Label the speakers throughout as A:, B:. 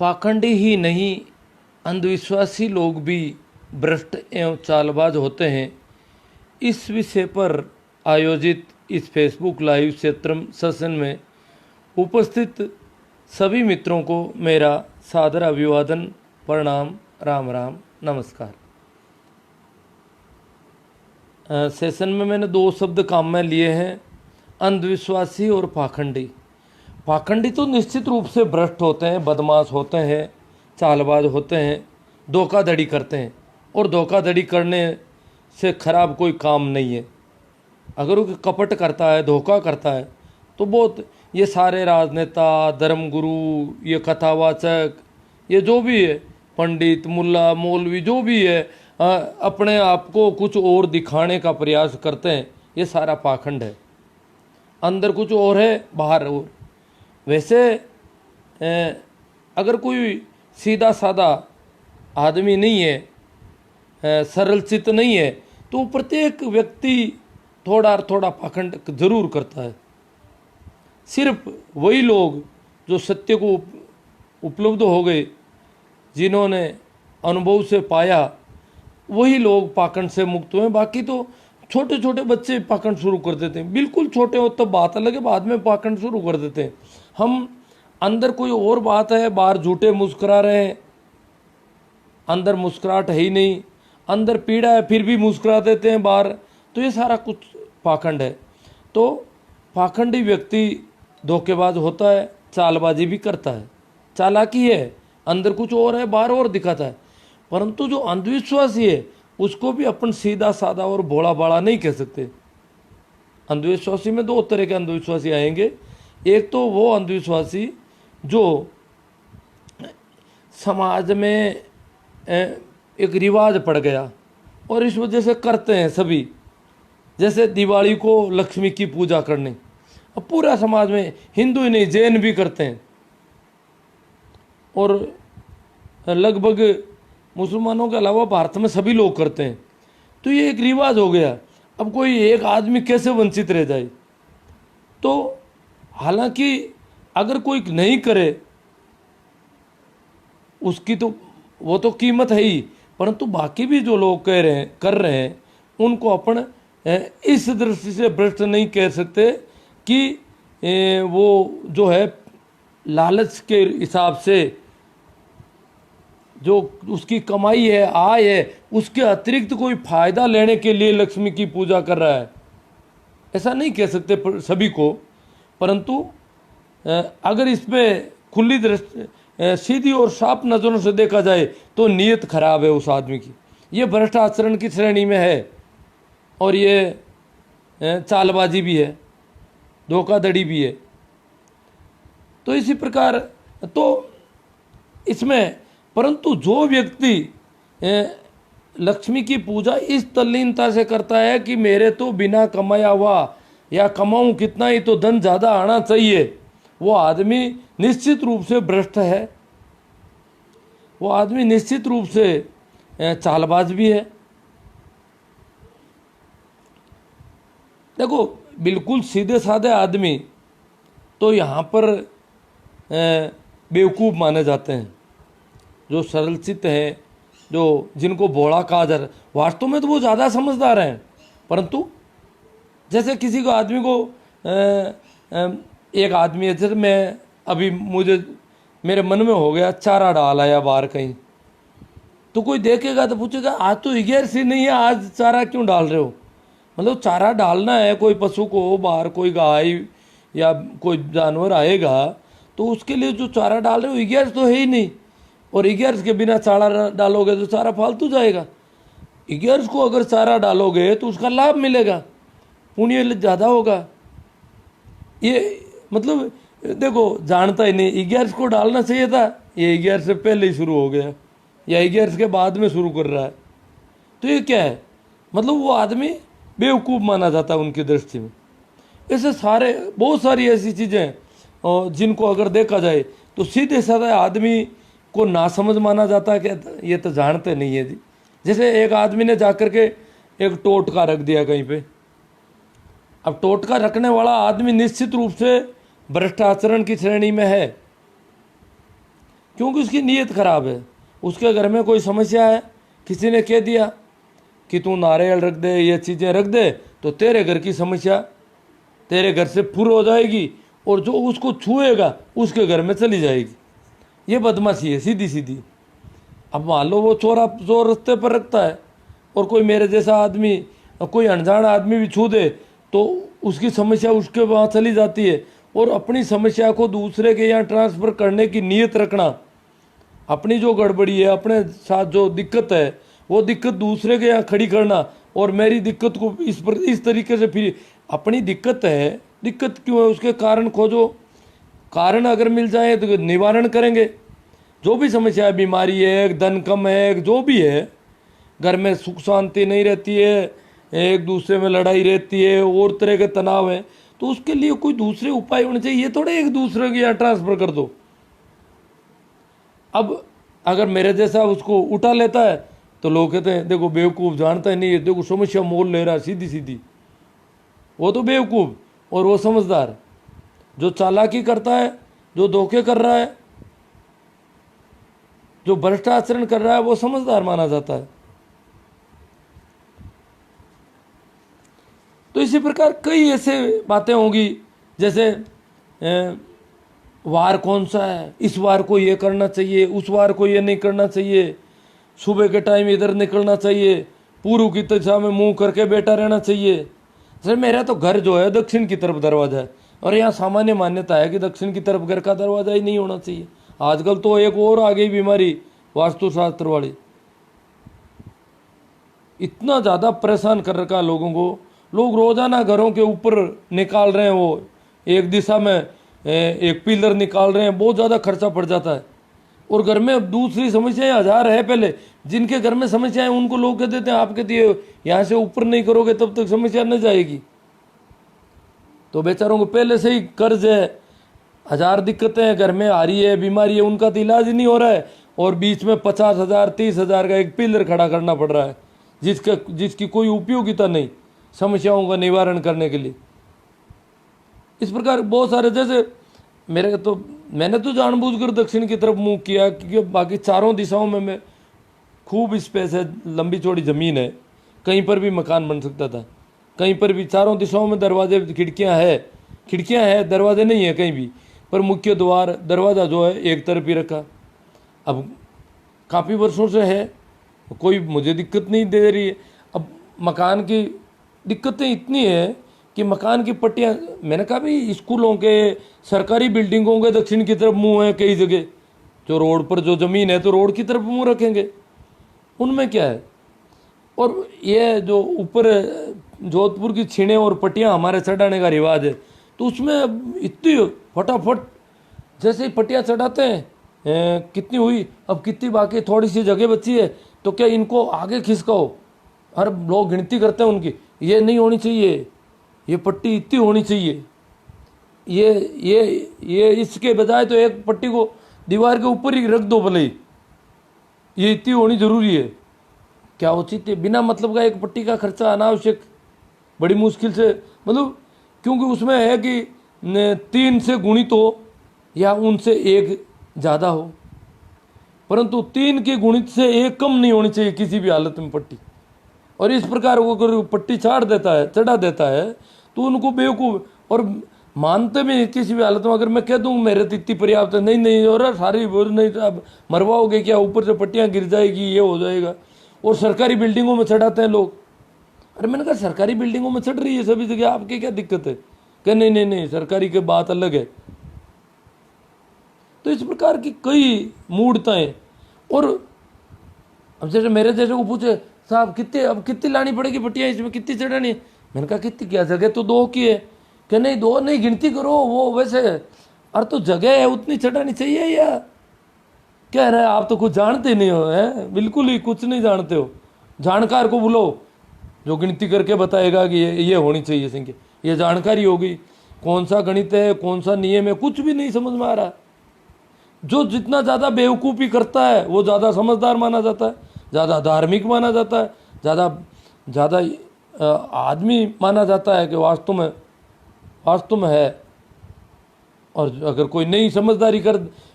A: पाखंडी ही नहीं, अंधविश्वासी लोग भी भ्रष्ट एवं चालबाज होते हैं। इस विषय पर आयोजित इस फेसबुक लाइव सेशन में उपस्थित सभी मित्रों को मेरा सादर अभिवादन, प्रणाम, राम राम, नमस्कार। सेशन में मैंने दो शब्द काम में लिए हैं, अंधविश्वासी और पाखंडी। पाखंडी तो निश्चित रूप से भ्रष्ट होते हैं, बदमाश होते हैं, चालबाज होते हैं, धोखाधड़ी करते हैं, और धोखाधड़ी करने से खराब कोई काम नहीं है। अगर वो कपट करता है, धोखा करता है, तो बहुत ये सारे राजनेता, धर्मगुरु, ये कथावाचक, ये जो भी है, पंडित, मुल्ला, मौलवी, जो भी है, अपने आप को कुछ और दिखाने का प्रयास करते हैं। ये सारा पाखंड है। अंदर कुछ और है, बाहर और। वैसे अगर कोई सीधा सादा आदमी नहीं है, सरल चित्त नहीं है, तो प्रत्येक व्यक्ति थोड़ा थोड़ा पाखंड जरूर करता है। सिर्फ वही लोग जो सत्य को उपलब्ध हो गए, जिन्होंने अनुभव से पाया, वही लोग पाखंड से मुक्त हुए। बाकी तो छोटे छोटे बच्चे पाखंड शुरू कर देते हैं। बिल्कुल छोटे हो तब बात अलग है, बाद में पाखंड शुरू कर देते हैं। हम अंदर कोई और बात है, बाहर झूठे मुस्कुरा रहे हैं, अंदर मुस्कुराहट है ही नहीं, अंदर पीड़ा है फिर भी मुस्कुरा देते हैं बाहर। तो ये सारा कुछ पाखंड है। तो पाखंडी व्यक्ति धोखेबाज होता है, चालबाजी भी करता है, चालाकी है, अंदर कुछ और है, बाहर और दिखाता है। परंतु जो अंधविश्वासी है, उसको भी अपन सीधा साधा और भोला भाला नहीं कह सकते। अंधविश्वासी में दो तरह के अंधविश्वासी आएंगे। एक तो वो अंधविश्वासी जो समाज में एक रिवाज पड़ गया और इस वजह से करते हैं सभी। जैसे दिवाली को लक्ष्मी की पूजा करनी, अब पूरा समाज में, हिंदू ही नहीं, जैन भी करते हैं, और लगभग मुसलमानों के अलावा भारत में सभी लोग करते हैं। तो ये एक रिवाज हो गया। अब कोई एक आदमी कैसे वंचित रह जाए? तो हालांकि अगर कोई नहीं करे, उसकी तो वो तो कीमत है ही, परंतु बाकी भी जो लोग कह रहे हैं, कर रहे हैं, उनको अपन इस दृष्टि से भ्रष्ट नहीं कह सकते कि वो जो है लालच के हिसाब से जो उसकी कमाई है, आय है, उसके अतिरिक्त कोई फायदा लेने के लिए लक्ष्मी की पूजा कर रहा है, ऐसा नहीं कह सकते सभी को। परंतु अगर इसमें खुली दृष्टि, सीधी और साफ नज़रों से देखा जाए, तो नीयत खराब है उस आदमी की। ये भ्रष्ट आचरण की श्रेणी में है, और ये चालबाजी भी है, धोखाधड़ी भी है। तो इसी प्रकार तो इसमें, परंतु जो व्यक्ति लक्ष्मी की पूजा इस तल्लीनता से करता है कि मेरे तो बिना कमाया हुआ, या कमाऊं कितना ही तो धन ज़्यादा आना चाहिए, वो आदमी निश्चित रूप से भ्रष्ट है। वो आदमी निश्चित रूप से चालबाज भी है। देखो, बिल्कुल सीधे साधे आदमी तो यहाँ पर बेवकूफ़ माने जाते हैं। जो सरल चित्त हैं, जो जिनको भोला कहा जा रहा है, वास्तव में तो वो ज़्यादा समझदार हैं। परंतु जैसे किसी को आदमी को एक आदमी है, जैसे मैं अभी, मेरे मन में हो गया चारा डाल आया बाहर कहीं, तो कोई देखेगा तो पूछेगा आज तो 11 सी नहीं है, आज चारा क्यों डाल रहे हो? मतलब चारा डालना है, कोई पशु को बाहर, कोई गाय या कोई जानवर आएगा, तो उसके लिए जो चारा डाल रहे हो 11 तो है ही नहीं, और 11 के बिना चारा डालोगे तो चारा फालतू जाएगा। 11 को अगर चारा डालोगे तो उसका लाभ मिलेगा, पुण्य ज़्यादा होगा। ये मतलब देखो, जानता ही नहीं, 11 को डालना चाहिए था, ये 11 से पहले ही शुरू हो गया, या 11 के बाद में शुरू कर रहा है। तो ये क्या है? मतलब वो आदमी बेवकूफ़ माना जाता है उनकी दृष्टि में। ऐसे सारे बहुत सारी ऐसी चीज़ें हैं जिनको अगर देखा जाए तो सीधे साधे आदमी को नासमझ माना जाता है कि ये तो जानते नहीं है जी। जैसे एक आदमी ने जाकर के एक टोटका रख दिया कहीं पे, अब टोटका रखने वाला आदमी निश्चित रूप से भ्रष्ट आचरण की श्रेणी में है। क्योंकि उसकी नीयत खराब है। उसके घर में कोई समस्या है, किसी ने कह दिया कि तू नारियल रख दे, ये चीज़ें रख दे, तो तेरे घर की समस्या तेरे घर से पूरी हो जाएगी, और जो उसको छुएगा उसके घर में चली जाएगी। ये बदमाशी है सीधी सीधी। अब मान लो वो चोर रास्ते पर रखता है, और कोई मेरे जैसा आदमी, कोई अनजान आदमी भी छू दे, तो उसकी समस्या उसके वहाँ चली जाती है। और अपनी समस्या को दूसरे के यहाँ ट्रांसफ़र करने की नीयत रखना, अपनी जो गड़बड़ी है, अपने साथ जो दिक्कत है, वो दिक्कत दूसरे के यहाँ खड़ी करना, और मेरी दिक्कत को इस तरीके से, फिर अपनी दिक्कत है, दिक्कत क्यों है उसके कारण खोजो, कारण अगर मिल जाए तो निवारण करेंगे। जो भी समस्या है, बीमारी है, धन कम है, जो भी है, घर में सुख शांति नहीं रहती है, एक दूसरे में लड़ाई रहती है, और तरह के तनाव है, तो उसके लिए कोई दूसरे उपाय होने चाहिए। ये थोड़े एक दूसरे के यहाँ ट्रांसफ़र कर दो। अब अगर मेरे जैसा उसको उठा लेता है तो लोग कहते हैं देखो बेवकूफ़, जानता ही नहीं है, देखो समस्या मोल ले रहा है सीधी सीधी। वो तो बेवकूफ़, और वो समझदार। जो चालाकी करता है, जो धोखे कर रहा है, जो भ्रष्ट आचरण कर रहा है, वो समझदार माना जाता है। तो इसी प्रकार कई ऐसे बातें होंगी, जैसे वार कौन सा है, इस वार को ये करना चाहिए, उस वार को ये नहीं करना चाहिए, सुबह के टाइम इधर निकलना चाहिए, पूर्व की दिशा में मुंह करके बैठा रहना चाहिए। सर मेरा तो घर जो है दक्षिण की तरफ दरवाजा है, और यहाँ सामान्य मान्यता है कि दक्षिण की तरफ घर का दरवाजा ही नहीं होना चाहिए। आजकल तो एक और आ गई बीमारी वास्तुशास्त्र वाली, इतना ज़्यादा परेशान कर रखा लोगों को। लोग रोजाना घरों के ऊपर निकाल रहे हैं, वो एक दिशा में एक पिलर निकाल रहे हैं, बहुत ज़्यादा खर्चा पड़ जाता है। और घर में दूसरी समस्याएं हजार है। पहले जिनके घर में समस्याएं उनको लोग कह देते हैं आपके दिए यहाँ से ऊपर नहीं करोगे तब तक समस्या न जाएगी। तो बेचारों को पहले से ही कर्ज है, हजार दिक्कतें हैं घर में आ रही है, बीमारी है, उनका तो इलाज ही नहीं हो रहा है, और बीच में 50,000 30,000 का एक पिलर खड़ा करना पड़ रहा है, जिसकी कोई उपयोगिता नहीं समस्याओं का निवारण करने के लिए। इस प्रकार बहुत सारे, जैसे मैंने तो जानबूझकर दक्षिण की तरफ मुंह किया, क्योंकि बाकी चारों दिशाओं में मैं खूब स्पेस है, लंबी चौड़ी ज़मीन है, कहीं पर भी मकान बन सकता था, कहीं पर भी। चारों दिशाओं में दरवाजे खिड़कियां हैं, दरवाजे नहीं है कहीं भी, पर मुख्य द्वार दरवाज़ा जो है एक तरफ ही रखा। अब काफ़ी वर्षों से है, कोई मुझे दिक्कत नहीं दे रही है। अब मकान की दिक्कतें इतनी है कि मकान की पट्टियाँ, मैंने कहा भाई स्कूलों के, सरकारी बिल्डिंगों के दक्षिण की तरफ मुंह है कई जगह, जो रोड पर जो ज़मीन है तो रोड की तरफ मुंह रखेंगे, उनमें क्या है। और ये जो ऊपर जोधपुर की छीने और पट्टियाँ हमारे चढ़ाने का रिवाज है, तो उसमें इतनी फटाफट जैसे ही पट्टियाँ चढ़ाते हैं, कितनी हुई, अब कितनी बाकी, थोड़ी सी जगह बची है, तो क्या इनको आगे खिसकाओ। हर लोग गिनती करते हैं उनकी, ये नहीं होनी चाहिए, ये पट्टी इतनी होनी चाहिए, ये इसके बजाय तो एक पट्टी को दीवार के ऊपर ही रख दो भले ही, ये इतनी होनी जरूरी है। क्या उचित है? बिना मतलब का एक पट्टी का खर्चा अनावश्यक, बड़ी मुश्किल से, मतलब क्योंकि उसमें है कि 3 से गुणित हो या उनसे 1 ज़्यादा हो, परंतु 3 के गुणित से 1 कम नहीं होनी चाहिए किसी भी हालत में पट्टी। और इस प्रकार वो अगर पट्टी चढ़ा देता है तो उनको बेवकूफ़, और मानते भी किसी भी हालत में। अगर मैं कह दूँ मेरे तो इतनी पर्याप्त है, नहीं और सारी नहीं, अब मरवाओगे क्या, ऊपर से पट्टियाँ गिर जाएगी, ये हो जाएगा। और सरकारी बिल्डिंगों में चढ़ाते हैं लोग। अरे मैंने कहा सरकारी बिल्डिंगों में चढ़ रही है सभी जगह, आपकी क्या दिक्कत है? क्या नहीं, सरकारी की बात अलग है। तो इस प्रकार की कई मूढ़ताएं। और अब जैसे मेरे जैसे को पूछे साहब कितनी लानी पड़ेगी पट्टियाँ, इसमें कितनी चढ़ानी है? मैंने कहा कितनी क्या, जगह तो 2 की है। कि नहीं 2 नहीं, गिनती करो वो वैसे, अरे तो जगह है उतनी चढ़ानी चाहिए या कह रहे हैं? आप तो कुछ जानते नहीं हो, है बिल्कुल ही कुछ नहीं जानते हो। जानकार को बुलाओ जो गिनती करके बताएगा कि ये होनी चाहिए संख्या, ये जानकारी होगी। कौन सा गणित है, कौन सा नियम है, कुछ भी नहीं समझ में आ रहा। जो जितना ज़्यादा बेवकूफ़ी करता है वो ज़्यादा समझदार माना जाता है, ज़्यादा धार्मिक माना जाता है, ज़्यादा आदमी माना जाता है कि वास्तव में है। और अगर कोई नहीं समझदारी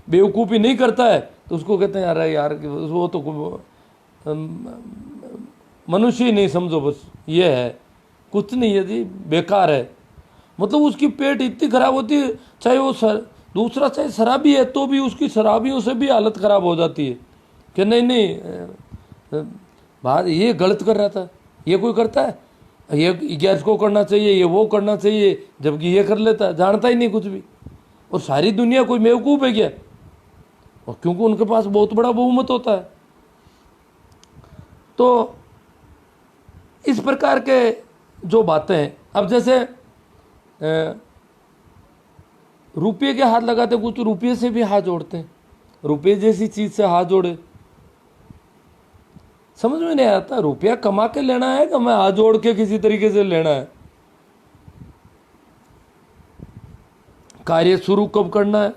A: बेवकूफ़ी नहीं करता है तो उसको कहते हैं अरे यार वो तो मनुष्य ही नहीं, समझो बस ये है, कुछ नहीं है जी, बेकार है। मतलब उसकी पेट इतनी खराब होती है, चाहे वो दूसरा चाहे शराबी है तो भी उसकी शराबियों से भी हालत खराब हो जाती है कि नहीं नहीं बात ये गलत कर रहा था, ये कोई करता है, ये गैस को करना चाहिए, ये वो करना चाहिए, जबकि ये कर लेता है, जानता ही नहीं कुछ भी। और सारी दुनिया कोई बेवकूफ़ है क्या? और क्योंकि उनके पास बहुत बड़ा बहुमत होता है। तो इस प्रकार के जो बातें हैं, अब जैसे रुपये के हाथ लगाते, कुछ रुपये से भी हाथ जोड़ते हैं, रुपये जैसी चीज से हाथ जोड़े, समझ में नहीं आता। रुपया कमा के लेना है कि मैं हाथ जोड़ के किसी तरीके से लेना है? कार्य शुरू कब करना है,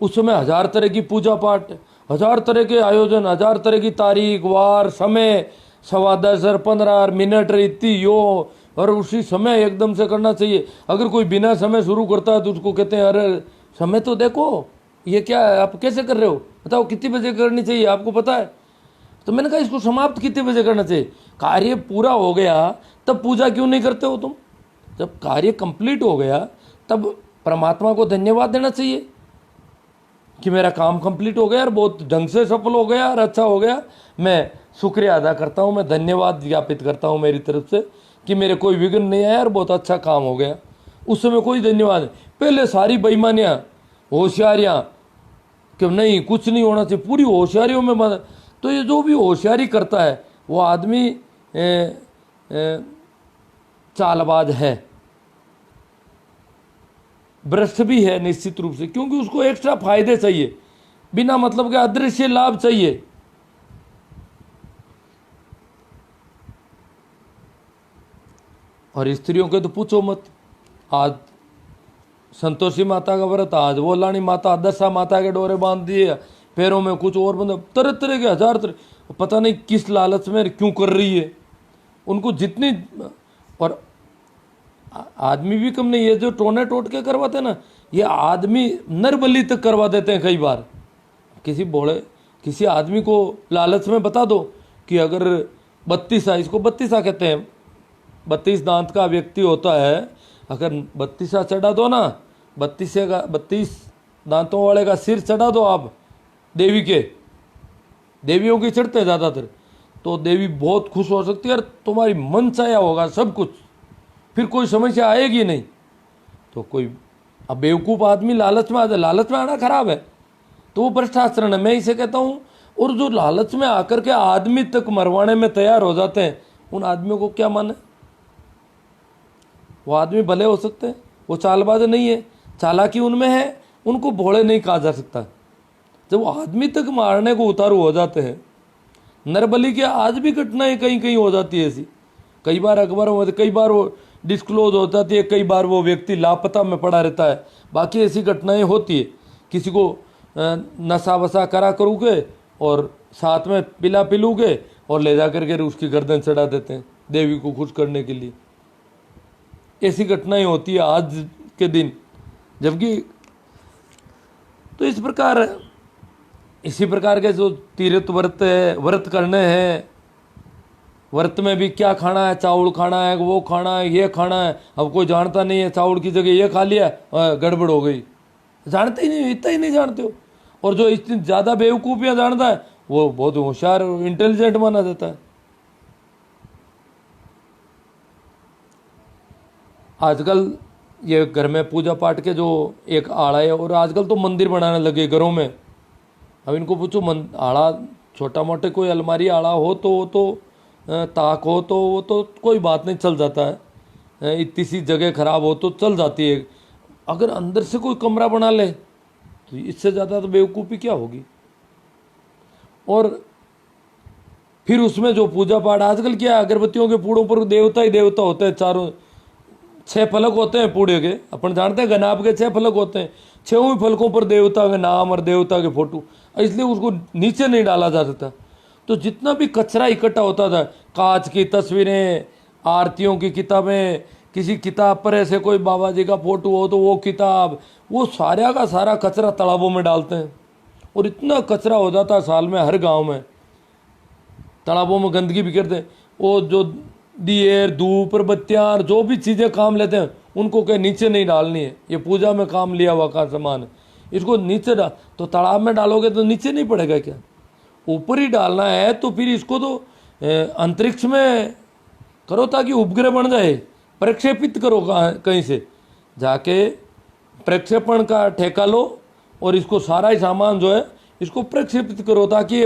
A: उस समय 1000 तरह की पूजा पाठ, 1000 तरह के आयोजन, 1000 तरह की तारीख वार समय, 10:15 15 मिनट इतनी यो, और उसी समय एकदम से करना चाहिए। अगर कोई बिना समय शुरू करता है तो उसको कहते हैं अरे समय तो देखो, ये क्या है, आप कैसे कर रहे हो, बताओ कितने बजे करनी चाहिए, आपको पता है? तो मैंने कहा इसको समाप्त कितने बजे करना चाहिए? कार्य पूरा हो गया तब पूजा क्यों नहीं करते हो तुम? जब कार्य कंप्लीट हो गया तब परमात्मा को धन्यवाद देना चाहिए कि मेरा काम कंप्लीट हो गया और बहुत ढंग से सफल हो गया और अच्छा हो गया। मैं शुक्रिया अदा करता हूँ, मैं धन्यवाद ज्ञापित करता हूँ मेरी तरफ से कि मेरे कोई विघ्न नहीं आया और बहुत अच्छा काम हो गया। उस समय कोई धन्यवाद नहीं। पहले सारी बेईमानियाँ, होशियारियाँ कि नहीं कुछ नहीं होना चाहिए, पूरी होशियारियों में बंद। तो ये जो भी होशियारी करता है वो आदमी चालबाज है, भ्रष्ट भी है निश्चित रूप से, क्योंकि उसको एक्स्ट्रा फायदे चाहिए, बिना मतलब के अदृश्य लाभ चाहिए। और स्त्रियों के तो पूछो मत। आज संतोषी माता का व्रत, आज वो लानी माता, दशा माता के डोरे बांध दिए, पैरों में कुछ और बंद, तरह तरह के 1000 तरह, पता नहीं किस लालच में क्यों कर रही है उनको जितनी। और आदमी भी कम नहीं, ये जो टोने टोट के करवाते हैं ना, ये आदमी नर बलि तक करवा देते हैं कई बार। किसी आदमी को लालच में बता दो कि अगर 32 इसको 32 कहते हैं, 32 दांत का व्यक्ति होता है, अगर 32 चढ़ा दो ना, 32 दांतों वाले का सिर चढ़ा दो आप देवी के, देवियों की चढ़ते हैं ज़्यादातर, तो देवी बहुत खुश हो सकती है और तुम्हारी मन चाया होगा सब कुछ, फिर कोई समस्या आएगी नहीं। तो कोई अब बेवकूफ़ आदमी लालच में आ जाए, लालच में आना खराब है, तो वो भ्रष्टाचरण है, मैं इसे कहता हूँ। और जो लालच में आकर के आदमी तक मरवाने में तैयार हो जाते हैं, उन आदमियों को क्या माने? वो आदमी भले हो सकते हैं, वो चालबाज नहीं है, चालाकी उनमें है, उनको भोले नहीं कहा जा सकता। जब वो आदमी तक मारने को उतारू हो जाते हैं, नरबली की आज भी घटनाएं कहीं कहीं हो जाती है ऐसी, कई बार अखबारों में, कई बार वो डिस्क्लोज हो जाती है, कई बार वो व्यक्ति लापता में पड़ा रहता है। बाकी ऐसी घटनाएं होती है, किसी को नशा वसा करा करूँगे और साथ में पिला पिलूगे और ले जा करके उसकी गर्दन चढ़ा देते हैं देवी को खुश करने के लिए। ऐसी घटनाएं होती है आज के दिन। जबकि तो इसी प्रकार के जो तीर्थ व्रत है, व्रत करने हैं, व्रत में भी क्या खाना है, चावल खाना है, वो खाना है, ये खाना है। अब कोई जानता नहीं है, चावल की जगह ये खा लिया, गड़बड़ हो गई, जानते ही नहीं, इतना ही नहीं जानते हो। और जो इतनी ज़्यादा बेवकूफ़ियाँ जानता है वो बहुत होशियार इंटेलिजेंट माना जाता है। आजकल ये घर में पूजा पाठ के जो एक आड़ा है, और आजकल तो मंदिर बनाने लगे घरों में। अब इनको पूछो आड़ा छोटा मोटे कोई अलमारी आड़ा हो तो वो तो ताक हो तो वो तो कोई बात नहीं, चल जाता है। इतनी सी जगह खराब हो तो चल जाती है। अगर अंदर से कोई कमरा बना ले तो इससे ज़्यादा तो बेवकूफ़ी क्या होगी। और फिर उसमें जो पूजा पाठ आजकल क्या है, अगरबत्तियों के पूड़ों पर देवता ही देवता होते हैं, चारों 6 फलक होते हैं पूड़े के, अपन जानते हैं गनाब के 6 फलक होते हैं, 6 फलकों पर देवता के नाम और देवता के फोटो, इसलिए उसको नीचे नहीं डाला जा सकता। तो जितना भी कचरा इकट्ठा होता था, कांच की तस्वीरें, आरतियों की किताबें, किसी किताब पर ऐसे कोई बाबा जी का फोटो हो तो वो किताब, वो सारा का सारा कचरा तालाबों में डालते हैं और इतना कचरा हो जाता है साल में हर गांव में, तालाबों में गंदगी बिखेरते हैं। वो जो दिए धूप बत्तियाँ जो भी चीज़ें काम लेते हैं उनको कहीं नीचे नहीं डालनी है, ये पूजा में काम लिया हुआ का सामान है, इसको नीचे डाल, तो तालाब में डालोगे तो नीचे नहीं पड़ेगा क्या, ऊपर ही डालना है। तो फिर इसको तो अंतरिक्ष में करो ताकि उपग्रह बन जाए, प्रक्षेपित करो कहीं से जाके, प्रक्षेपण का ठेका लो और इसको सारा ही सामान जो है इसको प्रक्षेपित करो ताकि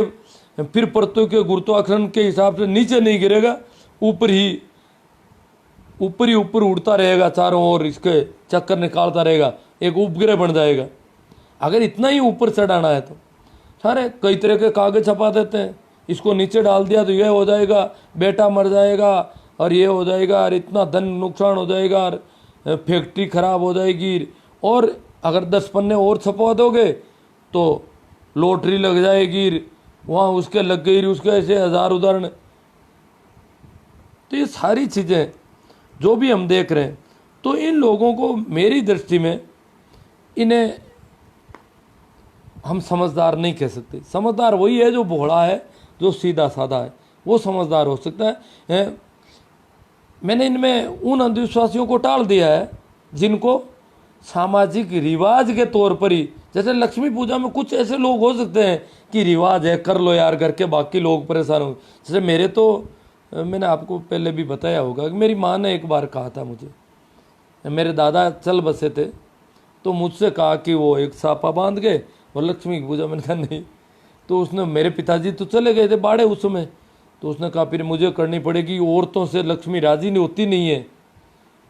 A: फिर पृथ्वी के गुरुत्वाकर्षण के हिसाब से नीचे नहीं गिरेगा, ऊपर ही ऊपर उड़ता रहेगा चारों ओर, इसके चक्कर निकालता रहेगा, एक उपग्रह बन जाएगा। अगर इतना ही ऊपर चढ़ाना है तो सारे कई तरह के कागज छपा देते हैं, इसको नीचे डाल दिया तो ये हो जाएगा, बेटा मर जाएगा और ये हो जाएगा और इतना धन नुकसान हो जाएगा और फैक्ट्री खराब हो जाएगी, और अगर 10 पन्ने और छपवा दोगे तो लॉटरी लग जाएगी, वहाँ उसके लग गई, उसके ऐसे 1000 उदाहरण। तो ये सारी चीज़ें जो भी हम देख रहे हैं, तो इन लोगों को मेरी दृष्टि में इन्हें हम समझदार नहीं कह सकते। समझदार वही है जो भोला है, जो सीधा साधा है, वो समझदार हो सकता है। मैंने इनमें उन अंधविश्वासियों को टाल दिया है जिनको सामाजिक रिवाज के तौर पर ही, जैसे लक्ष्मी पूजा में कुछ ऐसे लोग हो सकते हैं कि रिवाज है कर लो यार करके, बाकी लोग परेशान हो। जैसे मेरे तो मैंने आपको पहले भी बताया होगा कि मेरी माँ ने एक बार कहा था मुझे, मेरे दादा चल बसे थे तो मुझसे कहा कि वो एक सापा बांध गए और लक्ष्मी की पूजा, मैंने कहा नहीं। तो उसने, मेरे पिताजी तो चले गए थे बाड़े उस समय, तो उसने कहा फिर मुझे करनी पड़ेगी, औरतों से लक्ष्मी राजी नहीं होती नहीं है,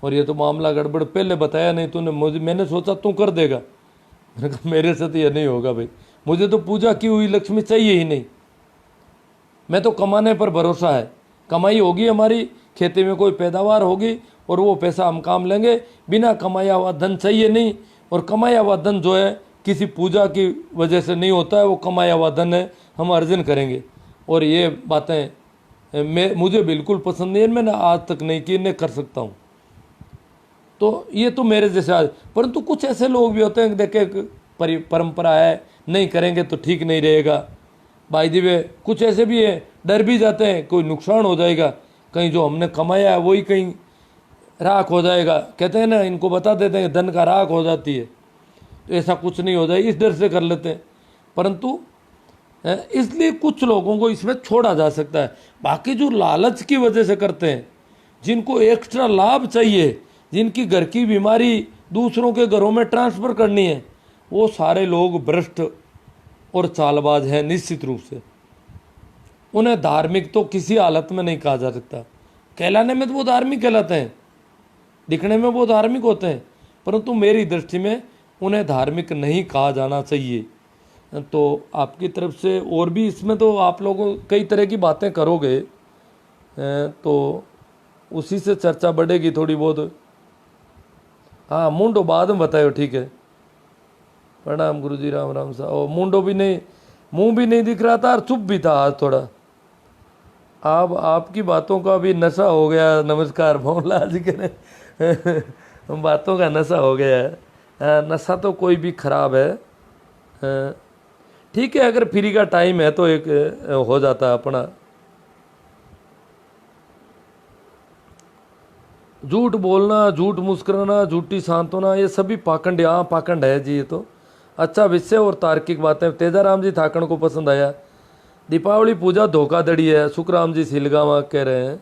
A: और ये तो मामला गड़बड़, पहले बताया नहीं तूने मुझे, मैंने सोचा तू कर देगा। मैंने कहा मेरे से तो ये नहीं होगा भाई, मुझे तो पूजा की हुई लक्ष्मी चाहिए ही नहीं, मैं तो कमाने पर भरोसा है, कमाई होगी हमारी, खेती में कोई पैदावार होगी और वो पैसा हम काम लेंगे, बिना कमाया हुआ धन चाहिए नहीं। और कमाया हुआ धन जो है किसी पूजा की वजह से नहीं होता है, वो कमाया हुआ धन है, हम अर्जन करेंगे। और ये बातें मुझे बिल्कुल पसंद नहीं है, मैंने आज तक नहीं की, इन्हें कर सकता हूँ। तो ये तो मेरे जैसे आज, परंतु कुछ ऐसे लोग भी होते हैं देखे परंपरा है, नहीं करेंगे तो ठीक नहीं रहेगा भाई जी वे, कुछ ऐसे भी है डर भी जाते हैं कोई नुकसान हो जाएगा, कहीं जो हमने कमाया है वही कहीं राख हो जाएगा, कहते हैं ना, इनको बता देते हैं धन का राख हो जाती है, तो ऐसा कुछ नहीं हो जाए, इस डर से कर लेते हैं। परंतु इसलिए कुछ लोगों को इसमें छोड़ा जा सकता है, बाकी जो लालच की वजह से करते हैं, जिनको एक्स्ट्रा लाभ चाहिए, जिनकी घर की बीमारी दूसरों के घरों में ट्रांसफ़र करनी है, वो सारे लोग भ्रष्ट और चालबाज हैं निश्चित रूप से। उन्हें धार्मिक तो किसी हालत में नहीं कहा जा सकता, कहलाने में तो वो धार्मिक कहलाते हैं, दिखने में वो धार्मिक होते हैं, परंतु मेरी दृष्टि में उन्हें धार्मिक नहीं कहा जाना चाहिए। तो आपकी तरफ से और भी इसमें तो आप लोग कई तरह की बातें करोगे तो उसी से चर्चा बढ़ेगी थोड़ी बहुत। हाँ मुंडो बाद में बताओ, ठीक है, प्रणाम गुरुजी, राम राम साहब। और मुंडो भी नहीं, मुंह भी नहीं दिख रहा था और चुप भी था आज थोड़ा। अब आपकी बातों का भी नशा हो गया। नमस्कार भोला जी कह बातों का नशा हो गया है। नशा तो कोई भी खराब है, ठीक है, अगर फ्री का टाइम है तो एक हो जाता है अपना। झूठ बोलना, झूठ मुस्कुराना, झूठी सांत्वना, ये सभी पाखंड, हाँ पाखंड है जी। ये तो अच्छा विषय और तार्किक बातें। तेजाराम जी थाकण को पसंद आया। दीपावली पूजा धोखाधड़ी है, सुखराम जी सिलगांव कह रहे हैं।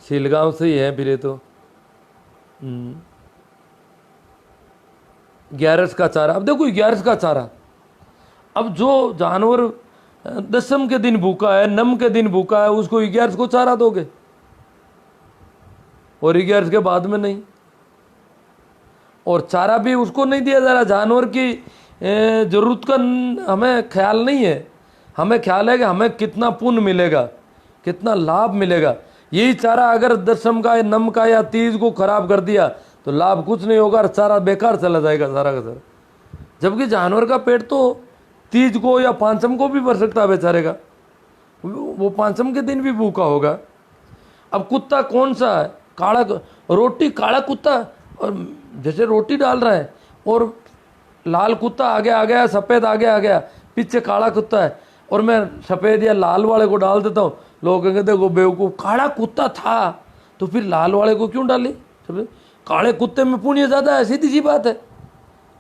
A: सिलगांव से ही है फिर ये तो। 11 का चारा, अब देखो 11 का चारा, अब जो जानवर दशम के दिन भूखा है, नम के दिन भूखा है, उसको 11 को चारा दोगे और 11 के बाद में नहीं। और चारा भी उसको नहीं दिया जा रहा, जानवर की जरूरत का हमें ख्याल नहीं है। हमें ख्याल है कि हमें कितना पुण्य मिलेगा, कितना लाभ मिलेगा। यही चारा अगर दशम का, नम का या तीज को खराब कर दिया तो लाभ कुछ नहीं होगा और चारा बेकार चला जाएगा सारा का सारा। जबकि जानवर का पेट तो तीज को या पांचम को भी भर सकता है बेचारे का, वो पांचम के दिन भी भूखा होगा। अब कुत्ता कौन सा है, काला रोटी, काला कुत्ता, और जैसे रोटी डाल रहा है और लाल कुत्ता आगे आ गया, सफ़ेद आगे आ गया, पीछे काला कुत्ता है, और मैं सफ़ेद या लाल वाले को डाल देता हूँ, लोग कहेंगे देखो बेवकूफ़, काला कुत्ता था तो फिर लाल वाले को क्यों डाली? काले कुत्ते में पुण्य ज़्यादा है, सीधी सी बात है।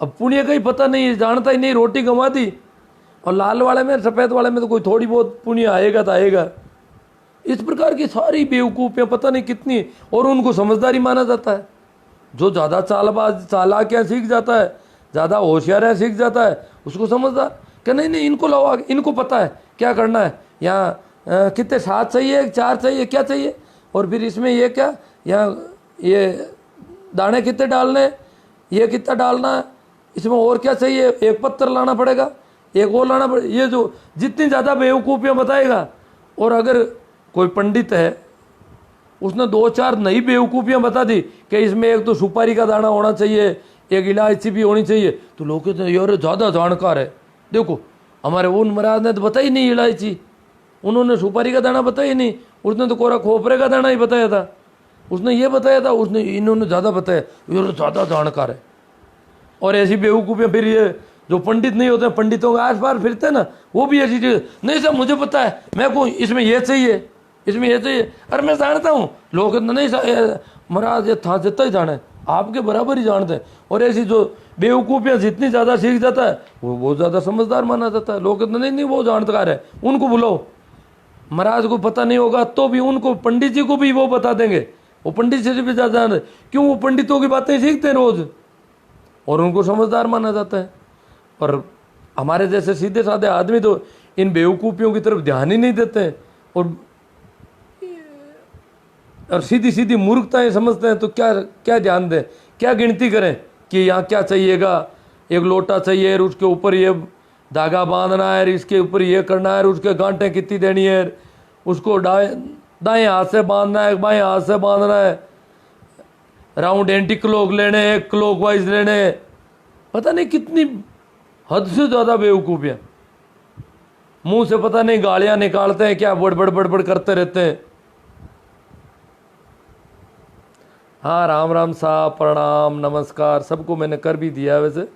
A: अब पुण्य का ही पता नहीं है, जानता ही नहीं, रोटी गंवा दी। और लाल वाले में, सफ़ेद वाले में तो कोई थोड़ी बहुत पुण्य आएगा तो आएगा। इस प्रकार की सारी बेवकूफ़ियाँ पता नहीं कितनी, और उनको समझदारी माना जाता है। जो ज़्यादा चालाकियाँ सीख जाता है, ज़्यादा होशियारियाँ सीख जाता है, उसको समझदार कि नहीं नहीं इनको लाओ आगे, इनको पता है क्या करना है, यहाँ कितने 7 चाहिए, 4 चाहिए, क्या चाहिए, और फिर इसमें ये क्या, यहाँ ये दाने कितने डालने, ये कितना डालना है, इसमें और क्या चाहिए, एक पत्थर लाना पड़ेगा, एक और लाना पड़ेगा। ये जो जितनी ज़्यादा बेवकूफ़ियाँ बताएगा, और अगर कोई पंडित है उसने 2-4 नई बेवकूफ़ियाँ बता दी कि इसमें एक तो सुपारी का दाना होना चाहिए, एक इलायची भी होनी चाहिए, तो लोग कहते हैं यार ज़्यादा जानकार है। देखो हमारे उन महाराज ने तो बताई नहीं इलायची, उन्होंने सुपारी का दाना बताया ही नहीं, उसने तो कोरा खोपरे का दाना ही बताया था, उसने ये बताया था, उसने इन्होंने ज़्यादा बताया, यार ज़्यादा जानकार है। और ऐसी बेवकूफ़ियाँ फिर ये जो पंडित नहीं होते, पंडितों के आस पास फिरते हैं ना, वो भी ऐसी चीज़, नहीं सर मुझे पता है, मैं को इसमें ये चाहिए, इसमें ये चाहिए, अरे मैं जानता हूँ। लोग नहीं महाराज ये था जितना ही जाना है, आपके बराबर ही जानते हैं। और ऐसी जो बेवकूफ़ियाँ जितनी ज़्यादा सीख जाता है वो ज़्यादा समझदार माना जाता है। लोग नहीं नहीं वो जानकार है, उनको बुलाओ। महाराज को पता नहीं होगा तो भी उनको, पंडित जी को भी वो बता देंगे, वो पंडित जी भी ज़्यादा जान, क्यों वो पंडितों की बातें सीखते हैं रोज़, और उनको समझदार माना जाता है। और हमारे जैसे सीधे साधे आदमी तो इन बेवकूफ़ियों की तरफ ध्यान ही नहीं देते हैं, और सीधी सीधी मूर्खताएं समझते हैं। तो क्या क्या ध्यान दें, क्या गिनती करें कि यहाँ क्या चाहिएगा, एक लोटा चाहिए, उसके ऊपर ये धागा बांधना है, इसके ऊपर ये करना है, उसके गांठें कितनी देनी है, उसको दाएं हाथ से बांधना है, बाएं हाथ से बांधना है, राउंड एंटी क्लॉक लेने, एक क्लॉक वाइज लेने, पता नहीं कितनी हद से ज़्यादा बेवकूफ़ियाँ। मुंह से पता नहीं गालियाँ निकालते हैं क्या, बड़बड़ बड़बड़ करते रहते हैं। हाँ राम राम साहब, प्रणाम, नमस्कार, सबको मैंने कर भी दिया। वैसे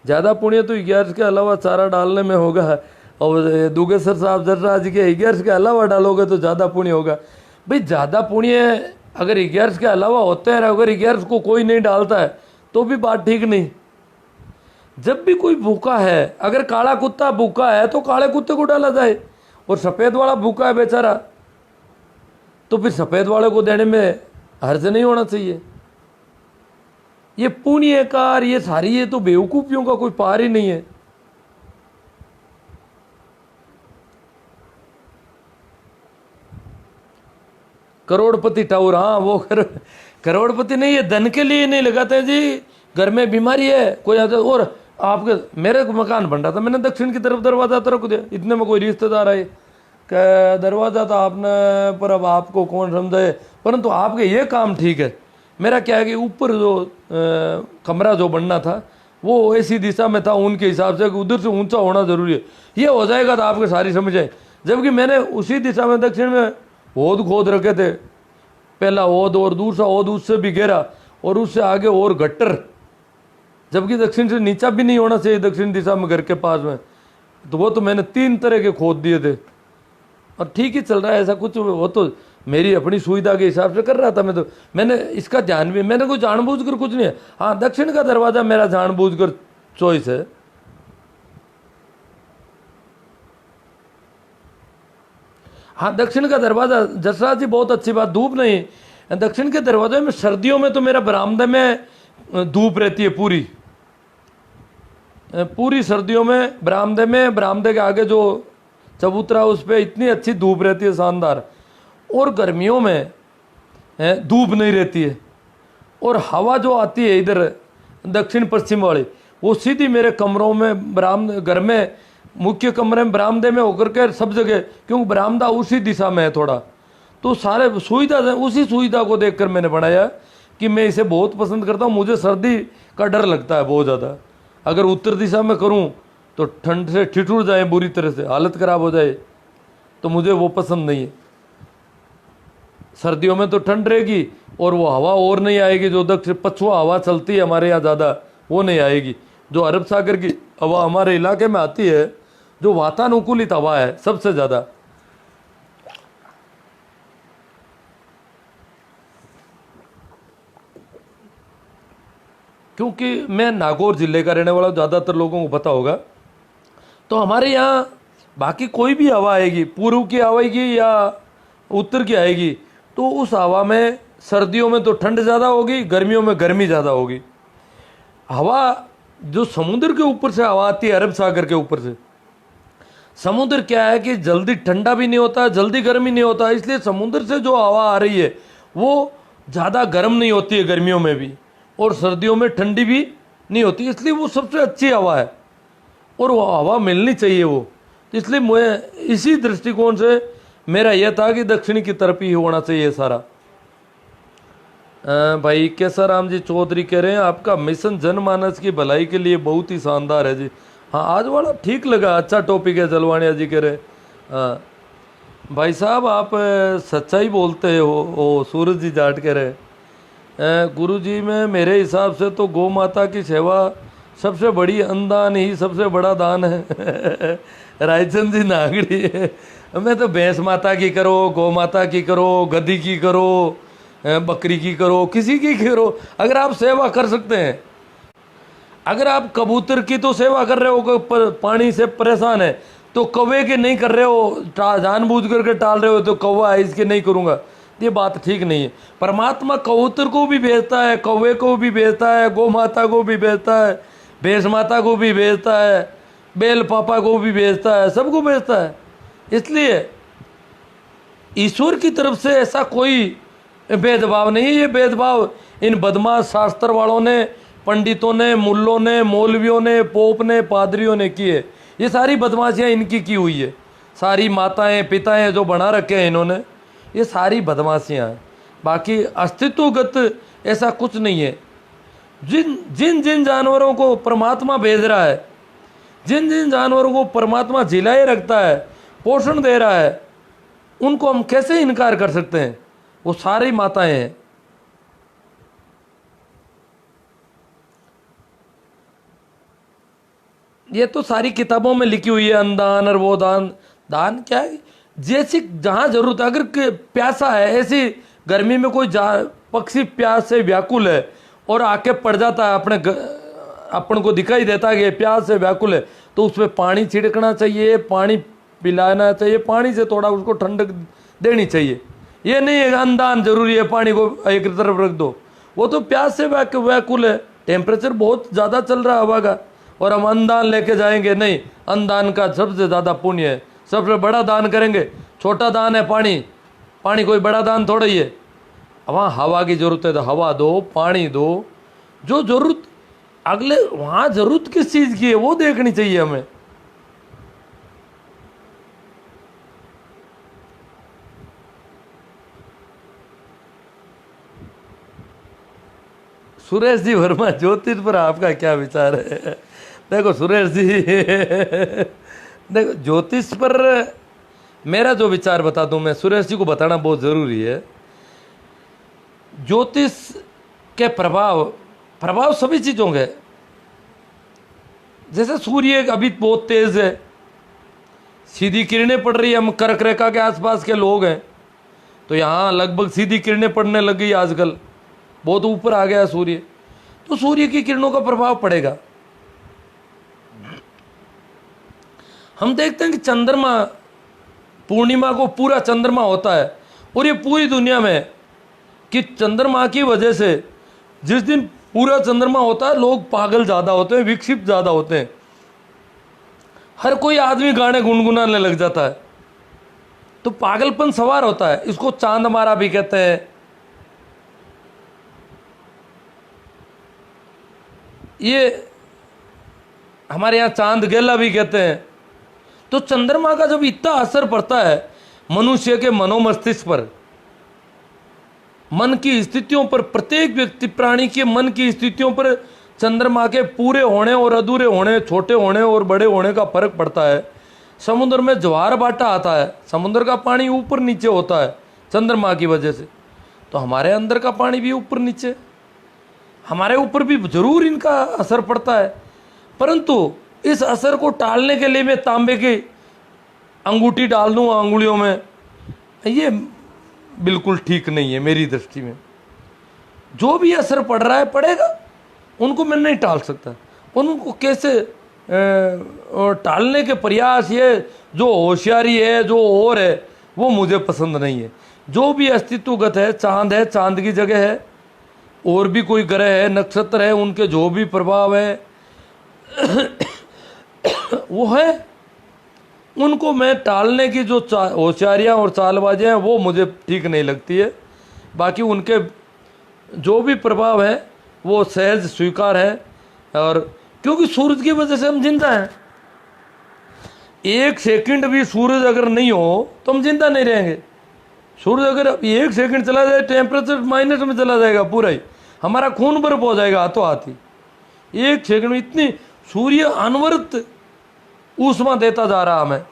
A: ज़्यादा पुण्य तो 11 के अलावा चारा डालने में होगा, और दुगेश्वर साहब जर्राज के 11 के अलावा डालोगे तो ज़्यादा पुण्य होगा। भाई ज़्यादा पुण्य अगर 11 के अलावा होते हैं, अगर 11 को कोई नहीं डालता है तो भी बात ठीक नहीं। जब भी कोई भूखा है, अगर काला कुत्ता भूखा है तो काले कुत्ते को डाला जाए, और सफ़ेद वाला भूखा है बेचारा तो फिर सफ़ेद वाले को देने में हर्ज नहीं होना चाहिए। ये पुण्यकार, ये सारी, ये तो बेवकूफियों का कोई पार ही नहीं है। करोड़पति टाउर, हाँ वो करोड़पति नहीं, ये धन के लिए नहीं लगाते जी, घर में बीमारी है कोई आता। और आपके मेरे को मकान बन रहा था, मैंने दक्षिण की तरफ दरवाजा तरफ दिया, इतने में कोई रिश्तेदार आए, क्या दरवाज़ा था आपने, पर अब आपको कौन समझाए, परंतु आपके ये काम ठीक है। मेरा क्या है कि ऊपर जो कमरा जो बनना था वो ऐसी दिशा में था उनके हिसाब से, उधर से ऊंचा होना जरूरी है, ये हो जाएगा तो आपके सारी समझ आए। जबकि मैंने उसी दिशा में दक्षिण में ओद खोद रखे थे, पहला ओद और दूसरा ओद उससे भी गहरा, और उससे आगे और गट्टर, जबकि दक्षिण से नीचा भी नहीं होना चाहिए दक्षिण दिशा में घर के पास में। तो वो तो मैंने 3 तरह के खोद दिए थे, और ठीक ही चल रहा है। ऐसा कुछ वो तो मेरी अपनी सुविधा के हिसाब से कर रहा था। मैंने इसका ध्यान भी, मैंने कोई जानबूझकर कुछ नहीं है। हाँ दक्षिण का दरवाजा मेरा जानबूझकर चॉइस है। हाँ दक्षिण का दरवाजा, जसराज जी बहुत अच्छी बात, धूप नहीं, दक्षिण के दरवाजे में सर्दियों में तो मेरा बरामदे में धूप रहती है पूरी सर्दियों में बरामदे में, बरामदे के आगे जो चबूतरा उस पर इतनी अच्छी धूप रहती है, शानदार। और गर्मियों में धूप नहीं रहती है, और हवा जो आती है इधर दक्षिण पश्चिम वाली, वो सीधी मेरे कमरों में, बरामदे घर में, मुख्य कमरे में, बरामदे में होकर के सब जगह, क्योंकि बरामदा उसी दिशा में है थोड़ा, तो सारे सुविधा, उसी सुविधा को देखकर मैंने बनाया कि मैं इसे बहुत पसंद करता हूँ। मुझे सर्दी का डर लगता है बहुत ज़्यादा, अगर उत्तर दिशा में करूँ तो ठंड से ठिठुर जाए, बुरी तरह से हालत ख़राब हो जाए, तो मुझे वो पसंद नहीं है। सर्दियों में तो ठंड रहेगी और वो हवा और नहीं आएगी, जो दक्षिण पछुआ हवा चलती है हमारे यहाँ ज़्यादा, वो नहीं आएगी, जो अरब सागर की हवा हमारे इलाके में आती है, जो वातानुकूलित हवा है सबसे ज़्यादा, क्योंकि मैं नागौर जिले का रहने वाला हूँ, ज़्यादातर लोगों को पता होगा। तो हमारे यहाँ बाकी कोई भी हवा आएगी, पूर्व की आएगी या उत्तर की आएगी, तो उस हवा में सर्दियों में तो ठंड ज़्यादा होगी, गर्मियों में गर्मी ज़्यादा होगी। हवा जो समुद्र के ऊपर से हवा आती है, अरब सागर के ऊपर से, समुद्र क्या है कि जल्दी ठंडा भी नहीं होता, जल्दी गर्मी नहीं होता, इसलिए समुद्र से जो हवा आ रही है वो ज़्यादा गर्म नहीं होती है गर्मियों में भी, और सर्दियों में ठंडी भी नहीं होती, इसलिए वो सबसे अच्छी हवा है और वो हवा मिलनी चाहिए वो। इसलिए मैं इसी दृष्टिकोण से मेरा यह था कि दक्षिणी की तरफ ही होना चाहिए सारा। भाई कैसा राम जी चौधरी कह रहे हैं आपका मिशन जनमानस की भलाई के लिए बहुत ही शानदार है जी। हाँ, आज वाला ठीक लगा, अच्छा टॉपिक है। जलवानिया जी कह रहे हाँ भाई साहब आप सच्चाई बोलते हो। ओ सूरज जी जाट कह रहे गुरु जी में मेरे हिसाब से तो गौ माता की सेवा सबसे बड़ी अन्नदान ही सबसे बड़ा दान है। रायचंद जी नागड़ी मैं तो भैंस माता की करो, गौ माता की करो, गधी की करो, बकरी की करो, किसी की करो, अगर आप सेवा कर सकते हैं। अगर आप कबूतर की तो सेवा कर रहे हो, पानी से परेशान है, तो कौवे के नहीं कर रहे हो, जानबूझ करके टाल रहे हो, तो कौवा है इसके नहीं करूँगा, ये बात ठीक नहीं है। परमात्मा कबूतर को भी भेजता है, कौवे को भी भेजता है, गौ माता को भी भेजता है, भैंस माता को भी भेजता है, बेल पापा को भी भेजता है, सबको भेजता है। इसलिए ईश्वर की तरफ से ऐसा कोई भेदभाव नहीं है। ये भेदभाव इन बदमाश शास्त्र वालों ने, पंडितों ने, मुल्लों ने, मौलवियों ने, पोप ने, पादरियों ने किए। ये सारी बदमाशियाँ इनकी की हुई है। सारी माताएं पिताएं जो बना रखे हैं इन्होंने, ये सारी बदमाशियाँ हैं। बाकी अस्तित्वगत ऐसा कुछ नहीं है। जिन जिन जिन जानवरों को परमात्मा भेज रहा है, जिन जिन जानवरों को परमात्मा जिलाए रखता है, पोषण दे रहा है, उनको हम कैसे इनकार कर सकते हैं। वो सारी माताएं हैं। ये तो सारी किताबों में लिखी हुई है, अन्नदान और वो दान। दान क्या है, जैसी जहाँ जरूरत, अगर प्यासा है, ऐसी गर्मी में कोई पक्षी प्यास से व्याकुल है और आके पड़ जाता है, अपन को दिखाई देता है कि प्यास से व्याकुल है, तो उसमें पानी छिड़कना चाहिए, पानी पिलाना चाहिए, पानी से थोड़ा उसको ठंडक देनी चाहिए। ये नहीं है अन्नदान जरूरी है, पानी को एक तरफ रख दो। वो तो प्यास से व्याकुल है, टेम्परेचर बहुत ज़्यादा चल रहा है हवा का, और हम अन्नदान लेके जाएंगे, नहीं। अन्नदान का सबसे ज़्यादा पुण्य है, सबसे बड़ा दान करेंगे। छोटा दान है पानी, पानी कोई बड़ा दान थोड़ा ही है। वहाँ हवा की ज़रूरत है तो हवा दो, पानी दो, जो ज़रूरत अगले वहाँ ज़रूरत किस चीज़ की है वो देखनी चाहिए हमें। सुरेश जी वर्मा, ज्योतिष पर आपका क्या विचार है। देखो सुरेश जी, देखो ज्योतिष पर मेरा जो विचार बता दूं मैं, सुरेश जी को बताना बहुत ज़रूरी है। ज्योतिष के प्रभाव सभी चीज़ों के, जैसे सूर्य अभी बहुत तेज है, सीधी किरणें पड़ रही है। हम कर्क रेखा के आसपास के लोग हैं तो यहाँ लगभग सीधी किरणें पड़ने लग गई आजकल, बहुत ऊपर आ गया सूर्य, तो सूर्य की किरणों का प्रभाव पड़ेगा। हम देखते हैं कि चंद्रमा, पूर्णिमा को पूरा चंद्रमा होता है, और ये पूरी दुनिया में कि चंद्रमा की वजह से जिस दिन पूरा चंद्रमा होता है लोग पागल ज़्यादा होते हैं, विक्षिप्त ज़्यादा होते हैं। हर कोई आदमी गाने गुनगुनाने लग जाता है, तो पागलपन सवार होता है। इसको चांद मारा भी कहते हैं, ये हमारे यहाँ चांद गेला भी कहते हैं। तो चंद्रमा का जब इतना असर पड़ता है मनुष्य के मनोमस्तिष्क पर, मन की स्थितियों पर, प्रत्येक व्यक्ति प्राणी के मन की स्थितियों पर चंद्रमा के पूरे होने और अधूरे होने, छोटे होने और बड़े होने का फर्क पड़ता है। समुद्र में ज्वार भाटा आता है, समुद्र का पानी ऊपर नीचे होता है चंद्रमा की वजह से, तो हमारे अंदर का पानी भी ऊपर नीचे, हमारे ऊपर भी जरूर इनका असर पड़ता है। परंतु इस असर को टालने के लिए मैं तांबे की अंगूठी डाल दूँ अंगुलियों में, ये बिल्कुल ठीक नहीं है मेरी दृष्टि में। जो भी असर पड़ रहा है पड़ेगा, उनको मैं नहीं टाल सकता। उनको कैसे टालने के प्रयास, ये जो होशियारी है जो और है, वो मुझे पसंद नहीं है। जो भी अस्तित्वगत है, चांद है, चांद की जगह है, और भी कोई ग्रह है, नक्षत्र है, उनके जो भी प्रभाव है वो है, उनको मैं टालने की जो होशियारियाँ और चालबाजियाँ हैं वो मुझे ठीक नहीं लगती है। बाकी उनके जो भी प्रभाव है वो सहज स्वीकार है। और क्योंकि सूरज की वजह से हम जिंदा हैं। एक सेकंड भी सूरज अगर नहीं हो तो हम जिंदा नहीं रहेंगे। सूरज अगर एक सेकंड चला जाए, टेम्परेचर माइनस में चला जाएगा पूरा ही, हमारा खून बर्फ हो जाएगा हाथों हाथ ही। एक सेकंड में इतनी सूर्य अनवरत ऊष्मा देता जा रहा हमें।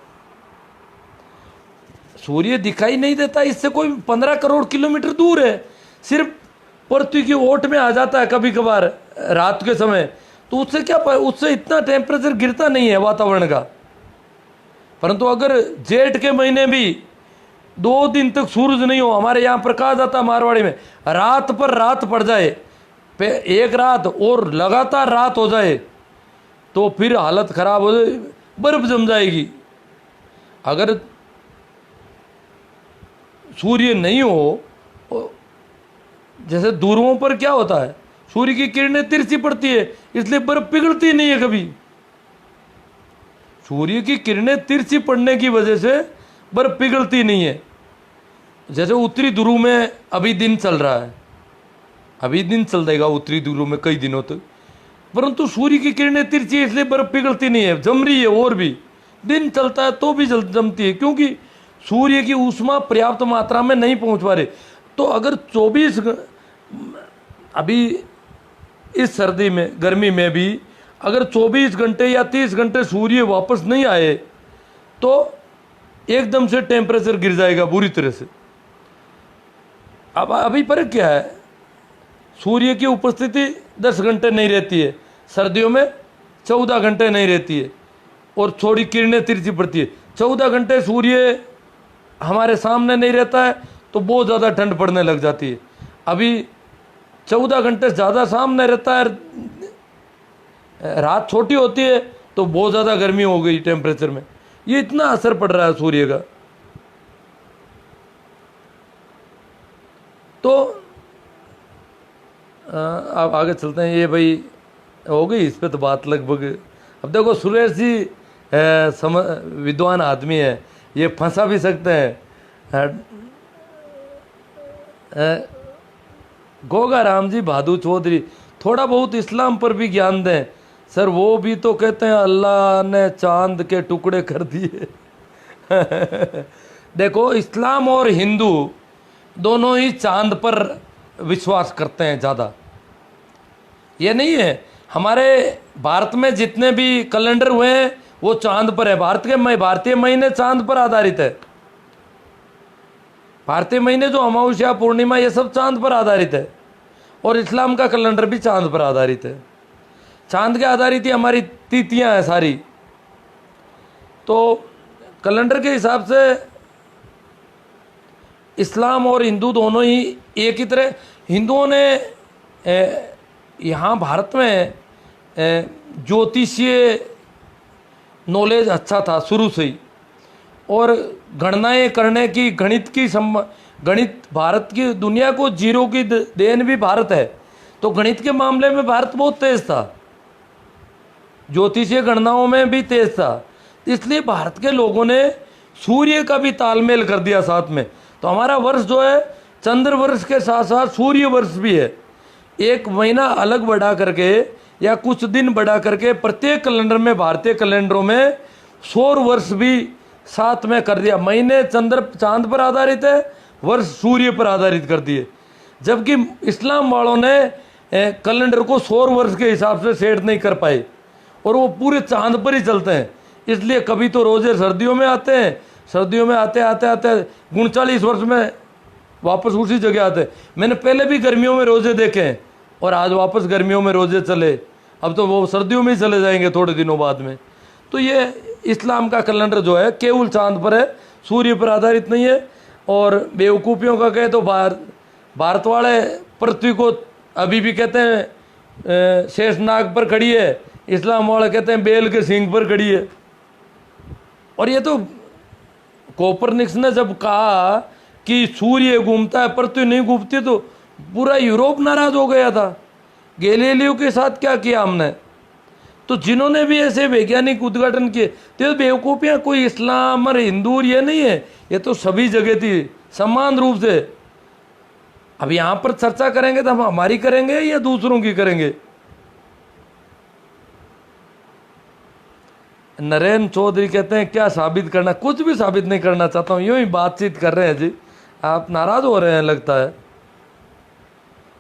A: सूर्य दिखाई नहीं देता, इससे कोई 15 करोड़ किलोमीटर दूर है, सिर्फ पृथ्वी की ओट में आ जाता है कभी कभार रात के समय। तो उससे क्या, उससे इतना टेम्परेचर गिरता नहीं है वातावरण का। परंतु अगर जेठ के महीने भी 2 दिन तक सूरज नहीं हो, हमारे यहाँ प्रकाश आता मारवाड़ी में, रात पर रात पड़ जाए, एक रात और लगातार रात हो जाए, तो फिर हालत खराब हो जाए, बर्फ जम जाएगी। अगर सूर्य नहीं हो, जैसे ध्रुवों पर क्या होता है, सूर्य की किरणें तिरछी पड़ती है, इसलिए बर्फ पिघलती नहीं है कभी। सूर्य की किरणें तिरछी पड़ने की वजह से बर्फ पिघलती नहीं है। जैसे उत्तरी ध्रुव में अभी दिन चल रहा है, अभी दिन चल जाएगा उत्तरी ध्रुव में कई दिनों तक, परंतु सूर्य की किरणें तिरछी है इसलिए बर्फ पिघलती नहीं है, जम रही है। और भी दिन चलता है तो भी जमती है, क्योंकि सूर्य की ऊष्मा पर्याप्त मात्रा में नहीं पहुंच पा रही। तो अगर 24 अभी इस सर्दी में, गर्मी में भी अगर 24 घंटे या 30 घंटे सूर्य वापस नहीं आए तो एकदम से टेम्परेचर गिर जाएगा बुरी तरह से। अब अभी फर्क क्या है, सूर्य की उपस्थिति 10 घंटे नहीं रहती है, सर्दियों में 14 घंटे नहीं रहती है, और थोड़ी किरणें तिरछी पड़ती है। 14 घंटे सूर्य हमारे सामने नहीं रहता है तो बहुत ज़्यादा ठंड पड़ने लग जाती है। अभी 14 घंटे ज़्यादा सामने रहता है, रात छोटी होती है तो बहुत ज़्यादा गर्मी हो गई टेम्परेचर में। ये इतना असर पड़ रहा है सूर्य का। तो अब आगे चलते हैं। ये भाई हो गई इस पे तो बात लगभग। अब देखो सुरेश जी विद्वान आदमी है, ये फंसा भी सकते हैं। गोगा राम जी भादू चौधरी थोड़ा बहुत इस्लाम पर भी ज्ञान दें सर, वो भी तो कहते हैं अल्लाह ने चांद के टुकड़े कर दिए। देखो इस्लाम और हिंदू दोनों ही चांद पर विश्वास करते हैं ज़्यादा। ये नहीं है, हमारे भारत में जितने भी कैलेंडर हुए हैं वो चांद पर है। भारतीय महीने चांद पर आधारित है। भारतीय महीने जो अमावस्या पूर्णिमा ये सब चांद पर आधारित है, और इस्लाम का कैलेंडर भी चांद पर आधारित है। चांद के आधारित ही हमारी तिथियां हैं सारी। तो कैलेंडर के हिसाब से इस्लाम और हिंदू दोनों ही एक ही तरह। हिंदुओं ने यहाँ भारत में ज्योतिषीय नॉलेज अच्छा था शुरू से ही, और गणनाएं करने की, गणित भारत की, दुनिया को जीरो की देन भी भारत है। तो गणित के मामले में भारत बहुत तेज था, ज्योतिषीय गणनाओं में भी तेज था। इसलिए भारत के लोगों ने सूर्य का भी तालमेल कर दिया साथ में। तो हमारा वर्ष जो है चंद्र वर्ष के साथ साथ सूर्य वर्ष भी है। एक महीना अलग बढ़ा करके या कुछ दिन बढ़ा करके प्रत्येक कैलेंडर में, भारतीय कैलेंडरों में सौर वर्ष भी साथ में कर दिया। महीने चांद पर आधारित है, वर्ष सूर्य पर आधारित कर दिए। जबकि इस्लाम वालों ने कैलेंडर को सौर वर्ष के हिसाब से सेट नहीं कर पाए, और वो पूरे चांद पर ही चलते हैं। इसलिए कभी तो रोजे सर्दियों में आते हैं, सर्दियों में आते 39 वर्ष में वापस उसी जगह आते हैं। मैंने पहले भी गर्मियों में रोजे देखे हैं, और आज वापस गर्मियों में रोजे चले। अब तो वो सर्दियों में ही चले जाएंगे थोड़े दिनों बाद में। तो ये इस्लाम का कैलेंडर जो है केवल चांद पर है, सूर्य पर आधारित नहीं है। और बेवकूफ़ियों का कहे तो भारत वाले पृथ्वी को अभी भी कहते हैं शेषनाग पर खड़ी है, इस्लाम वाले कहते हैं बेल के सींग पर खड़ी है। और ये तो कोपरनिकस ने जब कहा कि सूर्य घूमता है पृथ्वी नहीं घूमती, तो पूरा यूरोप नाराज हो गया था। गैलीलियो के साथ क्या किया हमने? तो जिन्होंने भी ऐसे वैज्ञानिक उद्घाटन किए, तो बेवकूफ़ियाँ कोई इस्लाम और हिंदू ये नहीं है, ये तो सभी जगह थी समान रूप से। अब यहाँ पर चर्चा करेंगे तो हम हमारी करेंगे या दूसरों की करेंगे? नरेंद्र चौधरी कहते हैं क्या साबित करना? कुछ भी साबित नहीं करना चाहता हूँ, यूँ ही बातचीत कर रहे हैं जी। आप नाराज हो रहे हैं लगता है।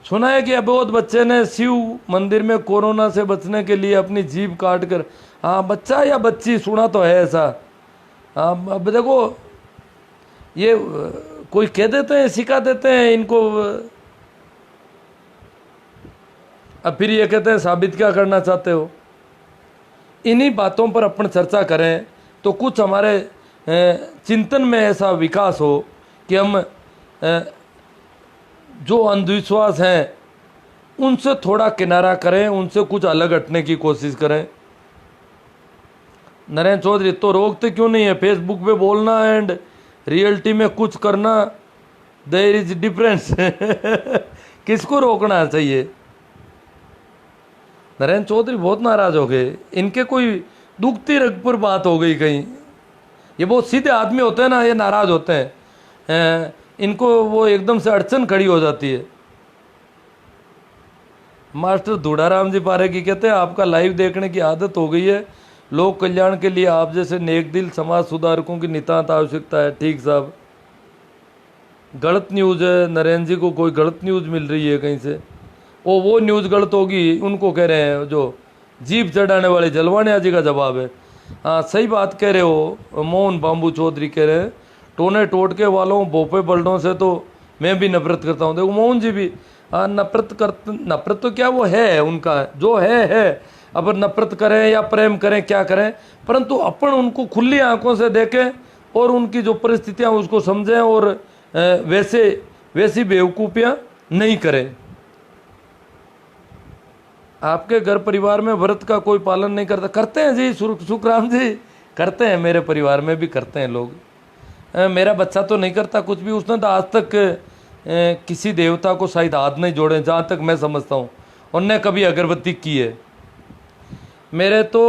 A: सुना है कि अबोध बच्चे ने शिव मंदिर में कोरोना से बचने के लिए अपनी जीभ काट कर, हाँ बच्चा या बच्ची, सुना तो है ऐसा। हाँ अब देखो, ये कोई कह देते हैं, सिखा देते हैं इनको, अब फिर ये कहते हैं साबित क्या करना चाहते हो। इन्हीं बातों पर अपन चर्चा करें तो कुछ हमारे चिंतन में ऐसा विकास हो कि हम जो अंधविश्वास हैं उनसे थोड़ा किनारा करें, उनसे कुछ अलग हटने की कोशिश करें। नरेंद्र चौधरी तो रोकते क्यों नहीं है? फेसबुक पे बोलना एंड रियलिटी में कुछ करना, देयर इज डिफरेंस। किसको रोकना चाहिए? नरेंद्र चौधरी बहुत नाराज हो गए, इनके कोई दुखती रग पर बात हो गई कहीं। ये बहुत सीधे आदमी होते हैं ना, ये नाराज होते हैं, इनको वो एकदम से अड़चन खड़ी हो जाती है। मास्टर धूड़ाराम जी पारेखी कहते हैं आपका लाइव देखने की आदत हो गई है, लोक कल्याण के लिए आप जैसे नेक दिल समाज सुधारकों की नितांत आवश्यकता है। ठीक साहब, गलत न्यूज़ है नरेंद्र जी को, कोई गलत न्यूज़ मिल रही है कहीं से। वो न्यूज़ गलत होगी, उनको कह रहे हैं जो जीप चढ़ाने वाले जलवानिया जी का जवाब है। हाँ सही बात कह रहे हो। मोहन बाबू चौधरी कह रहे हैं टोने टोटके वालों भोपे बल्डों से तो मैं भी नफरत करता हूँ। देखो मोहन जी भी नफरत तो क्या वो है उनका, जो है। अब नफरत करें या प्रेम करें क्या करें, परंतु अपन उनको खुली आंखों से देखें और उनकी जो परिस्थितियाँ उसको समझें और वैसी बेवकूफ़ियाँ नहीं करें। आपके घर परिवार में व्रत का कोई पालन नहीं करता? करते हैं जी, सुखराम जी करते हैं, मेरे परिवार में भी करते हैं लोग। मेरा बच्चा तो नहीं करता कुछ भी, उसने तो आज तक किसी देवता को शायद हाथ नहीं जोड़े जहाँ तक मैं समझता हूँ, उनने कभी अगरबत्ती की है। मेरे तो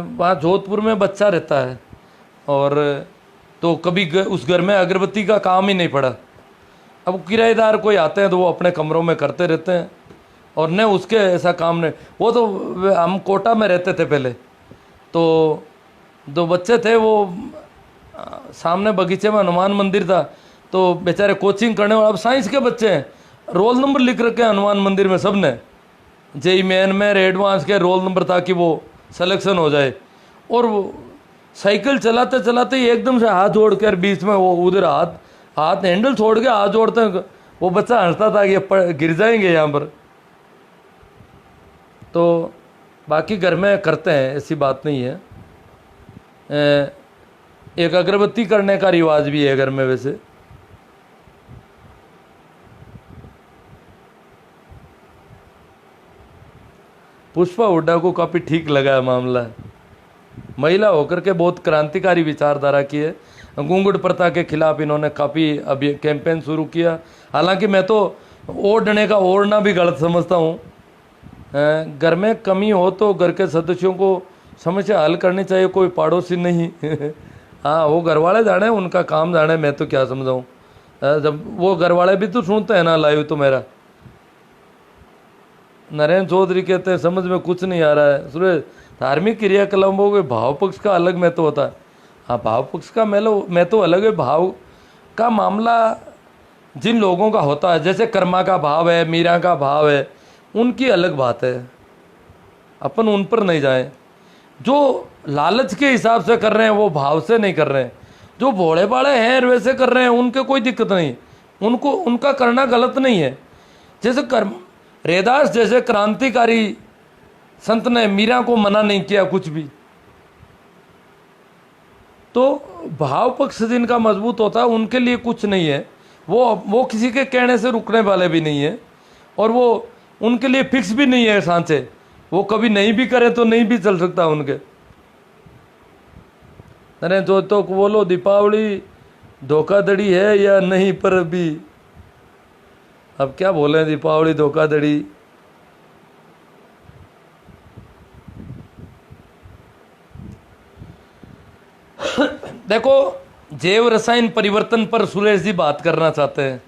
A: वहाँ जोधपुर में बच्चा रहता है और तो कभी उस घर में अगरबत्ती का काम ही नहीं पड़ा। अब किराएदार कोई आते हैं तो वो अपने कमरों में करते रहते हैं और न उसके ऐसा काम नहीं। वो तो हम कोटा में रहते थे पहले, तो दो बच्चे थे, वो सामने बगीचे में हनुमान मंदिर था, तो बेचारे कोचिंग करने वाले, अब साइंस के बच्चे हैं, रोल नंबर लिख रखे हैं हनुमान मंदिर में सब ने, जेई मेन में एडवांस के रोल नंबर ताकि वो सिलेक्शन हो जाए। और वो साइकिल चलाते चलाते ही एकदम से हाथ जोड़ कर बीच में वो उधर हाथ हैंडल छोड़ के हाथ जोड़ते हैं, वो बच्चा हंसता था कि गिर जाएंगे यहाँ पर। तो बाकी घर में करते हैं, ऐसी बात नहीं है। एक अगरबत्ती करने का रिवाज भी है घर में वैसे। पुष्पा हुड्डा को काफ़ी ठीक लगा है मामला, महिला होकर के बहुत क्रांतिकारी विचारधारा की है। घूंघट प्रथा के खिलाफ इन्होंने काफ़ी अभी कैंपेन शुरू किया। हालांकि मैं तो ओढ़ने का ओढ़ना भी गलत समझता हूँ। घर में कमी हो तो घर के सदस्यों को समस्या हल करनी चाहिए, कोई पड़ोसी नहीं। हाँ वो घर वाले जाने, उनका काम जाने, मैं तो क्या समझाऊँ। जब वो घर वाले भी तो सुनते हैं ना लाइव तो मेरा। नरेंद्र चौधरी कहते हैं समझ में कुछ नहीं आ रहा है सुरेश, धार्मिक क्रियाकलापों के भाव पक्ष का अलग महत्व होता है। हाँ भाव पक्ष का मैं तो अलग है। भाव का मामला जिन लोगों का होता है, जैसे कर्मा का भाव है, मीरा का भाव है, उनकी अलग बात है, अपन उन पर नहीं जाएं। जो लालच के हिसाब से कर रहे हैं वो भाव से नहीं कर रहे हैं। जो भोले भाले हैं वैसे कर रहे हैं, उनके कोई दिक्कत नहीं, उनका करना गलत नहीं है। जैसे कर्म रैदास जैसे क्रांतिकारी संत ने मीरा को मना नहीं किया कुछ भी। तो भाव पक्ष जिनका मजबूत होता है उनके लिए कुछ नहीं है, वो किसी के कहने से रुकने वाले भी नहीं है, और वो उनके लिए फिक्स भी नहीं है सांचे, वो कभी नहीं भी करे तो नहीं भी चल सकता उनके। अरे तो बोलो दीपावली धोखाधड़ी है या नहीं, पर अभी अब क्या बोले, दीपावली धोखाधड़ी। देखो, जैव रसायन परिवर्तन पर सुरेश जी बात करना चाहते हैं।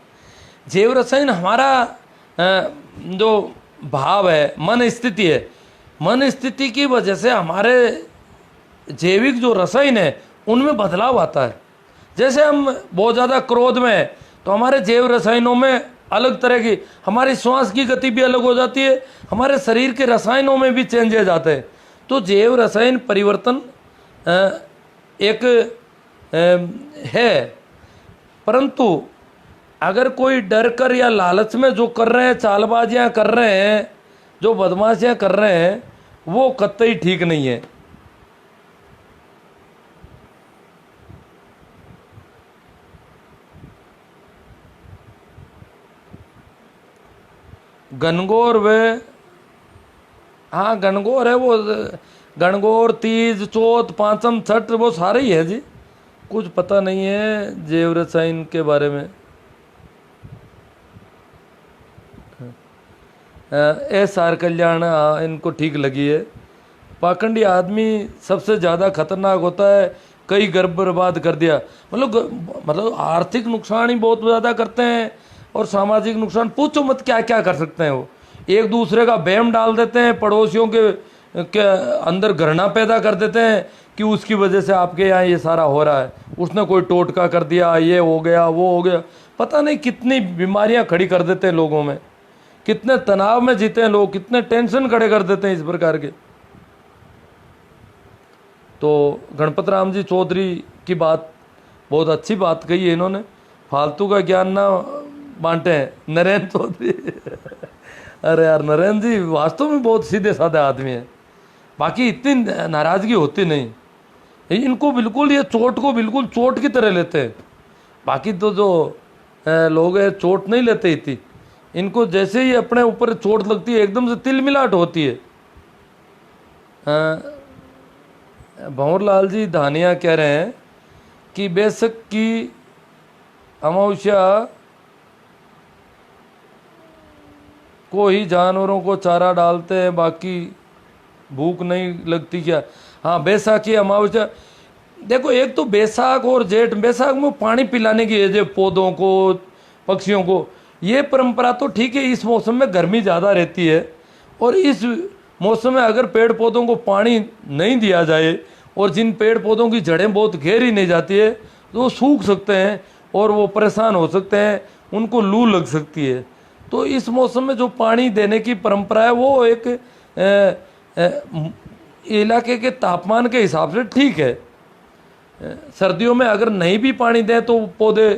A: जैव रसायन हमारा जो भाव है, मन स्थिति है, मन स्थिति की वजह से हमारे जैविक जो रसायन है उनमें बदलाव आता है। जैसे हम बहुत ज़्यादा क्रोध में है तो हमारे जैव रसायनों में अलग तरह की, हमारी श्वास की गति भी अलग हो जाती है, हमारे शरीर के रसायनों में भी चेंजेस आते हैं। तो जैव रसायन परिवर्तन एक है, परंतु अगर कोई डर कर या लालच में जो कर रहे हैं, चालबाजियां कर रहे हैं, जो बदमाशियां कर रहे हैं, वो कतई ठीक नहीं है। गणगौर वे, हाँ गणगौर है वो, गणगौर, तीज, चौथ, पांचम, छठ, वो सारे ही है जी। कुछ पता नहीं है जैव रसायन के बारे में। SR कल्याण, हाँ इनको ठीक लगी है। पाखंडी आदमी सबसे ज़्यादा खतरनाक होता है, कई घर बर्बाद कर दिया, मतलब आर्थिक नुकसान ही बहुत ज़्यादा करते हैं, और सामाजिक नुकसान पूछो मत क्या क्या कर सकते हैं। वो एक दूसरे का बैम डाल देते हैं, पड़ोसियों के अंदर घृणा पैदा कर देते हैं कि उसकी वजह से आपके यहाँ ये सारा हो रहा है, उसने कोई टोटका कर दिया, ये हो गया, वो हो गया, पता नहीं कितनी बीमारियां खड़ी कर देते हैं लोगों में, कितने तनाव में जीते हैं लोग, कितने टेंशन खड़े कर देते हैं इस प्रकार के। तो गणपत राम जी चौधरी की बात, बहुत अच्छी बात कही है इन्होंने, फालतू का ज्ञान ना बांटे हैं। नरेंद्र चौधरी अरे यार नरेंद्र जी वास्तव में बहुत सीधे साधे आदमी है, बाकी इतनी नाराज़गी होती नहीं, इनको बिल्कुल ये चोट को बिल्कुल चोट की तरह लेते हैं। बाकी तो जो लोग हैं चोट नहीं लेते इतनी, इनको जैसे ही अपने ऊपर चोट लगती है एकदम से तिलमिलाट होती है। भंवरलाल जी धानिया कह रहे हैं कि बेशक की अमावस्या को ही जानवरों को चारा डालते हैं, बाकी भूख नहीं लगती क्या? हाँ, बैसाखी अमावस्या, देखो एक तो बैसाख और जेठ, बैसाख में पानी पिलाने की है जो पौधों को, पक्षियों को, ये परंपरा तो ठीक है। इस मौसम में गर्मी ज़्यादा रहती है, और इस मौसम में अगर पेड़ पौधों को पानी नहीं दिया जाए, और जिन पेड़ पौधों की जड़ें बहुत गहरी नहीं जाती है, तो वो सूख सकते हैं और वो परेशान हो सकते हैं, उनको लू लग सकती है। तो इस मौसम में जो पानी देने की परंपरा है वो एक इलाके के तापमान के हिसाब से ठीक है। सर्दियों में अगर नहीं भी पानी दें तो पौधे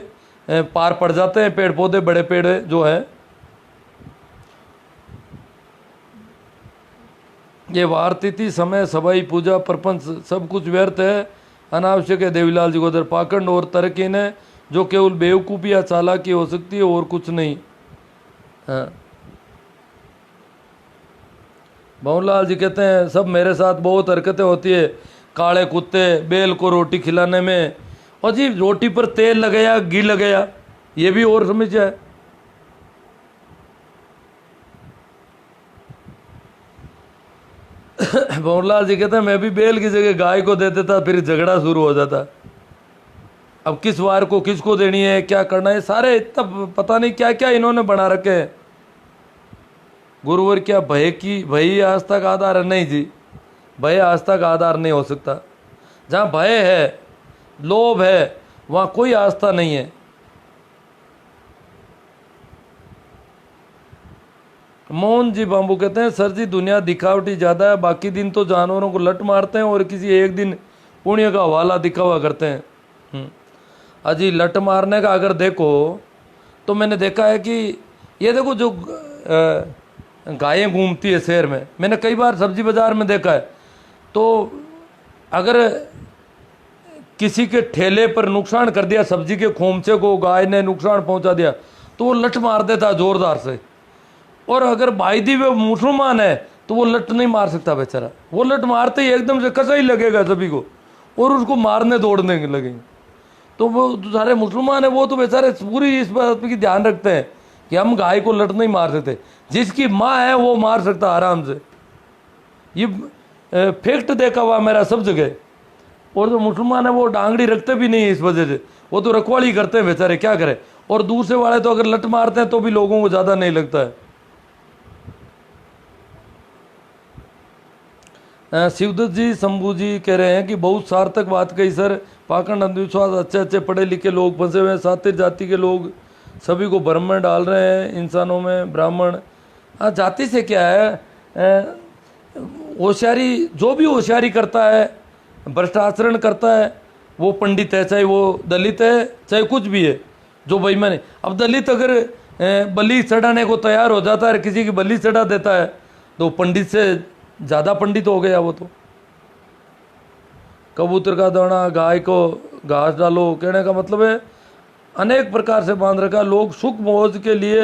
A: पार पड़ जाते हैं, पेड़ पौधे, बड़े पेड़ जो है। ये वार तिथि समय सबाई पूजा प्रपंच सब कुछ व्यर्थ है, अनावश्यक है। देवीलाल जी गोदर, पाखंड और तरकीन है जो केवल बेवकूफ़ी या चालाकी हो सकती है और कुछ नहीं। हाँ, भंवरलाल जी कहते हैं सब मेरे साथ बहुत हरकतें होती है, काले कुत्ते बैल को रोटी खिलाने में, और जी रोटी पर तेल लगाया, घी लगाया, ये भी और समस्या है। भंवरलाल जी कहते हैं मैं भी बैल की जगह गाय को दे देता, फिर झगड़ा शुरू हो जाता। अब किस वार को किसको देनी है, क्या करना है, सारे इतना पता नहीं क्या क्या इन्होंने बना रखे हैं। गुरुवर क्या भय की, भय आस्था का आधार है? नहीं जी, भय आस्था का आधार नहीं हो सकता। जहाँ भय है, लोभ है, वहाँ कोई आस्था नहीं है। मोहन जी बाबू कहते हैं सर जी दुनिया दिखावटी ज़्यादा है, बाकी दिन तो जानवरों को लट मारते हैं और किसी एक दिन पुण्य का हवाला दिखावा करते हैं। अजी लट मारने का अगर देखो तो मैंने देखा है कि ये देखो जो गायें घूमती है शहर में, मैंने कई बार सब्जी बाज़ार में देखा है। तो अगर किसी के ठेले पर नुकसान कर दिया, सब्जी के खोमचे को गाय ने नुकसान पहुंचा दिया, तो वो लठ मार देता जोरदार से। और अगर भाई दी वो मुसलमान है तो वो लठ नहीं मार सकता बेचारा, वो लठ मारते ही एकदम से कसा ही लगेगा सभी को और उसको मारने दौड़ने लगेंगे। तो वो सारे मुसलमान है, वो तो बेचारे पूरी इस बात की ध्यान रखते हैं कि हम गाय को लठ नहीं मार सकते। जिसकी माँ है वो मार सकता आराम से, ये फैक्ट देखा हुआ मेरा सब जगह। और जो मुसलमान है वो डांगड़ी रखते भी नहीं है इस वजह से, वो तो रखवाली करते हैं बेचारे, क्या करें। और दूसरे वाले तो अगर लठ मारते हैं तो भी लोगों को ज़्यादा नहीं लगता है। शिवदत्त जी शंभू जी कह रहे हैं कि बहुत सार्थक बात कही सर, पाखंड अंधविश्वास, अच्छे अच्छे पढ़े लिखे लोग फंसे हुए हैं, सातिर जाति के लोग सभी को भ्रम में डाल रहे हैं, इंसानों में ब्राह्मण। हाँ, जाति से क्या है, होशियारी, जो भी होशियारी करता है, भ्रष्टाचरण करता है, वो पंडित है, चाहे वो दलित है, चाहे कुछ भी है, जो बेईमान है। अब दलित अगर बलि चढ़ाने को तैयार हो जाता है, किसी की बलि चढ़ा देता है, तो पंडित से ज़्यादा पंडित हो गया वो तो। कबूतर का दाना गाय को घास डालो, कहने का मतलब है अनेक प्रकार से बांध रखा। लोग सुख मौज के लिए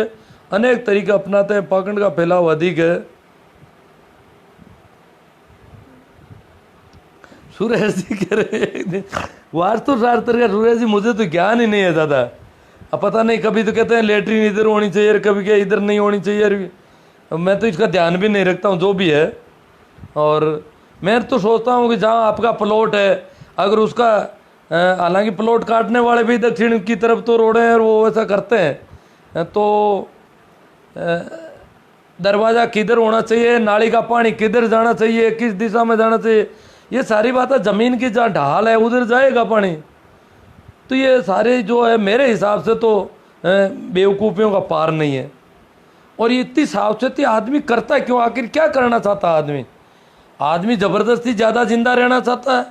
A: अनेक तरीके अपनाते हैं, पाखंड का फैलाव अधिक है। सुरेश जी कह रहे हैं वास्तु शास्त्र का, सुरेश जी मुझे तो ज्ञान ही नहीं है ज़्यादा। अब पता नहीं, कभी तो कहते हैं लेटरिन इधर होनी चाहिए, कभी क्या इधर नहीं होनी चाहिए। मैं तो इसका ध्यान भी नहीं रखता हूँ जो भी है। और मैं तो सोचता हूँ कि जहाँ आपका प्लॉट है, अगर उसका हालांकि प्लॉट काटने वाले भी दक्षिण की तरफ तो रोड है और वो ऐसा करते हैं, तो दरवाज़ा किधर होना चाहिए, नाली का पानी किधर जाना चाहिए, किस दिशा में जाना चाहिए, ये सारी बातें ज़मीन की जहाँ ढाल है उधर जाएगा पानी। तो ये सारे जो है मेरे हिसाब से तो बेवकूफ़ियों का पार नहीं है। और ये इतनी सावचेती आदमी करता है क्यों? आखिर क्या करना चाहता है आदमी? आदमी ज़बरदस्ती ज़्यादा जिंदा रहना चाहता है।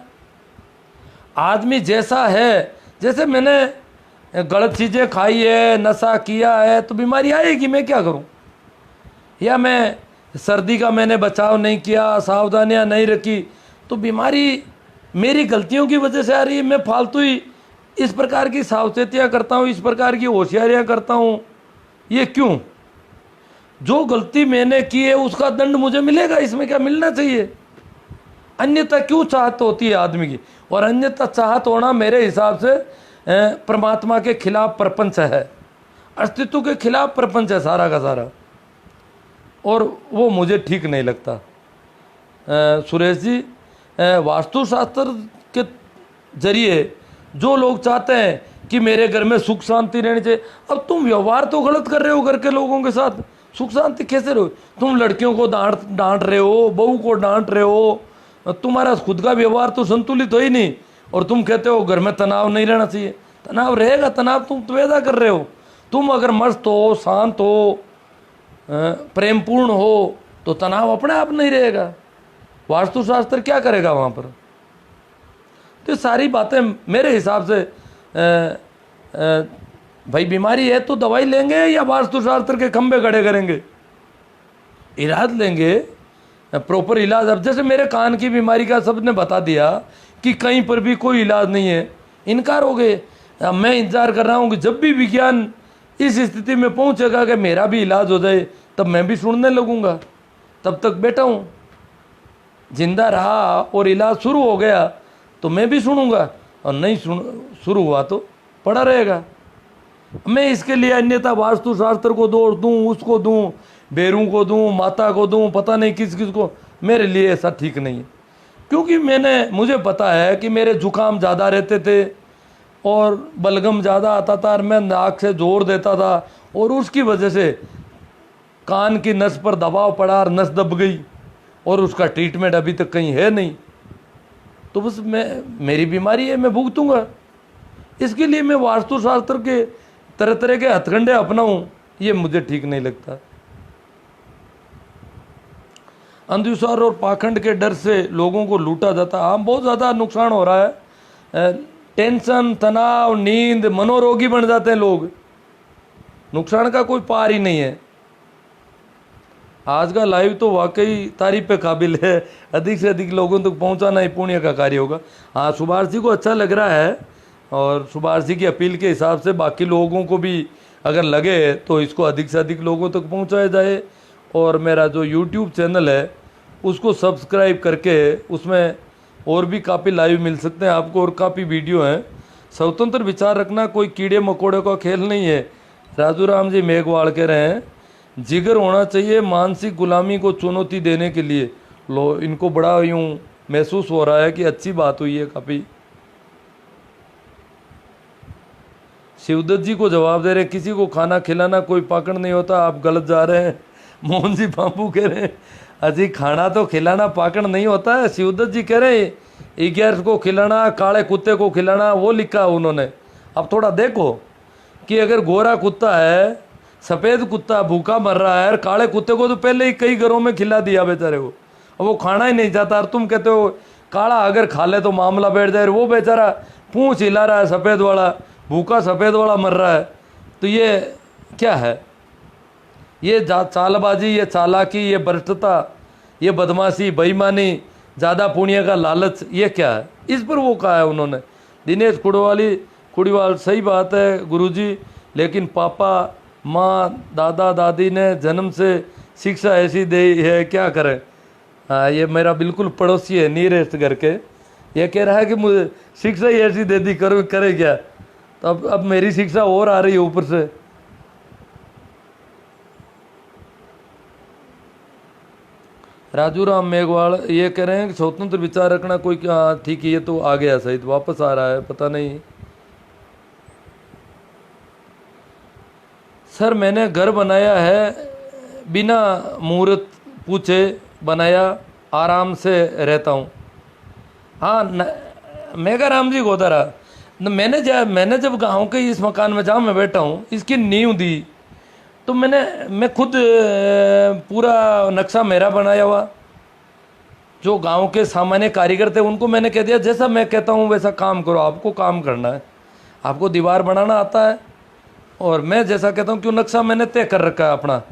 A: आदमी जैसा है, जैसे मैंने गलत चीज़ें खाई है, नशा किया है, तो बीमारी आएगी, मैं क्या करूं? या मैं सर्दी का मैंने बचाव नहीं किया, सावधानियां नहीं रखी, तो बीमारी मेरी गलतियों की वजह से आ रही है। मैं फालतू ही इस प्रकार की सावचेतियाँ करता हूँ, इस प्रकार की होशियारियाँ करता हूँ, ये क्यों? जो गलती मैंने की है उसका दंड मुझे मिलेगा, इसमें क्या मिलना चाहिए? अन्यथा क्यों चाहत होती है आदमी की? और अन्यथा चाहत होना मेरे हिसाब से परमात्मा के खिलाफ प्रपंच है, अस्तित्व के खिलाफ प्रपंच है सारा का सारा, और वो मुझे ठीक नहीं लगता। सुरेश जी, वास्तुशास्त्र के जरिए जो लोग चाहते हैं कि मेरे घर में सुख शांति रहनी चाहिए, अब तुम व्यवहार तो गलत कर रहे हो घर के लोगों के साथ, सुख शांति कैसे रहो? तुम लड़कियों को डांट रहे हो, बहू को डांट रहे हो, तुम्हारा खुद का व्यवहार तो संतुलित हो ही नहीं, और तुम कहते हो घर में तनाव नहीं रहना चाहिए। तनाव रहेगा, तनाव तुम पैदा कर रहे हो। तुम अगर मस्त हो, शांत हो, प्रेमपूर्ण हो, तो तनाव अपने आप नहीं रहेगा। वास्तुशास्त्र क्या करेगा वहाँ पर? तो सारी बातें मेरे हिसाब से भाई बीमारी है तो दवाई लेंगे या वास्तुशास्त्र के खंभे खड़े करेंगे? इलाज लेंगे, प्रॉपर इलाज। अब जैसे मेरे कान की बीमारी का सबने बता दिया कि कहीं पर भी कोई इलाज नहीं है, इनकार हो गए। अब मैं इंतजार कर रहा हूँ कि जब भी विज्ञान इस स्थिति में पहुँचेगा कि मेरा भी इलाज हो जाए, तब मैं भी सुनने लगूंगा। तब तक बैठा हूँ, जिंदा रहा और इलाज शुरू हो गया तो मैं भी सुनूंगा, और नहीं शुरू हुआ तो पड़ा रहेगा। मैं इसके लिए अन्यथा वास्तुशास्त्र को दोष दूं, उसको दूं, बेरू को दूं, माता को दूं, पता नहीं किस किस को, मेरे लिए ऐसा ठीक नहीं है। क्योंकि मुझे पता है कि मेरे जुकाम ज़्यादा रहते थे और बलगम ज़्यादा आता था और मैं नाक से जोर देता था, और उसकी वजह से कान की नस पर दबाव पड़ा और नस दब गई, और उसका ट्रीटमेंट अभी तक कहीं है नहीं। तो बस मेरी बीमारी है, मैं भुगतूंगा। इसके लिए मैं वास्तुशास्त्र के तरह तरह के हथकंडे अपनाऊं, ये मुझे ठीक नहीं लगता। अंधविश्वास और पाखंड के डर से लोगों को लूटा जाता है। हाँ, बहुत ज़्यादा नुकसान हो रहा है। टेंशन, तनाव, नींद, मनोरोगी बन जाते हैं लोग। नुकसान का कोई पार ही नहीं है। आज का लाइव तो वाकई तारीफ पे काबिल है, अधिक से अधिक लोगों तक पहुंचाना ही पुण्य का कार्य होगा। हाँ, सुभाष जी को अच्छा लग रहा है, और सुभाष जी की अपील के हिसाब से बाकी लोगों को भी अगर लगे तो इसको अधिक से अधिक लोगों तक पहुंचाया जाए। और मेरा जो यूट्यूब चैनल है उसको सब्सक्राइब करके उसमें और भी काफ़ी लाइव मिल सकते हैं आपको, और काफ़ी वीडियो हैं। स्वतंत्र विचार रखना कोई कीड़े मकोड़े का खेल नहीं है। राजू राम जी मेघवाल कह रहे हैं, जिगर होना चाहिए मानसिक गुलामी को चुनौती देने के लिए। लो, इनको बड़ा यूं महसूस हो रहा है कि अच्छी बात हुई है काफ़ी। शिवदत्त जी को जवाब दे रहे हैं, किसी को खाना खिलाना कोई पाकड़ नहीं होता, आप गलत जा रहे हैं। मोहन जी बाबू कह रहे हैं, अजी खाना तो खिलाना पाकड़ नहीं होता है। शिवदत्त जी कह रहे हैं 11 को खिलाना, काले कुत्ते को खिलाना, वो लिखा उन्होंने। अब थोड़ा देखो कि अगर गोरा कुत्ता है, सफ़ेद कुत्ता भूखा मर रहा है, और काले कुत्ते को तो पहले ही कई घरों में खिला दिया बेचारे को, अब वो खाना ही नहीं चाहता, और तुम कहते हो काला अगर खा ले तो मामला बैठ जाए। वो बेचारा पूंछ हिला रहा है, सफ़ेद वाला भूखा सफ़ेद वाला मर रहा है। तो ये क्या है? ये चालबाजी, ये चालाकी, ये भ्रष्टता, ये बदमाशी, बेईमानी, ज़्यादा पुण्य का लालच, ये क्या है? इस पर वो कहा है उन्होंने। दिनेश खुड़ीवाल, सही बात है गुरुजी, लेकिन पापा माँ दादा दादी ने जन्म से शिक्षा ऐसी दी है, क्या करें। हाँ, ये मेरा बिल्कुल पड़ोसी है नीरेस्ट करके, ये कह रहा है कि मुझे शिक्षा ही ऐसी दे दी, करे क्या। तो अब मेरी शिक्षा और आ रही है ऊपर से। राजू राम मेघवाल ये कह रहे हैं कि स्वतंत्र विचार रखना कोई, ठीक है, ये तो आ गया सही, तो वापस आ रहा है, पता नहीं। सर मैंने घर बनाया है, बिना मुहूर्त पूछे बनाया, आराम से रहता हूँ। हाँ, मेघा राम जी गोदारा, मैंने जब गांव के इस मकान में जहाँ मैं बैठा हूँ, इसकी नींव दी, तो मैं खुद पूरा नक्शा मेरा बनाया हुआ। जो गांव के सामान्य कारीगर थे उनको मैंने कह दिया, जैसा मैं कहता हूँ वैसा काम करो, आपको काम करना है, आपको दीवार बनाना आता है, और मैं जैसा कहता हूँ, क्यों नक्शा मैंने तय कर रखा है अपना,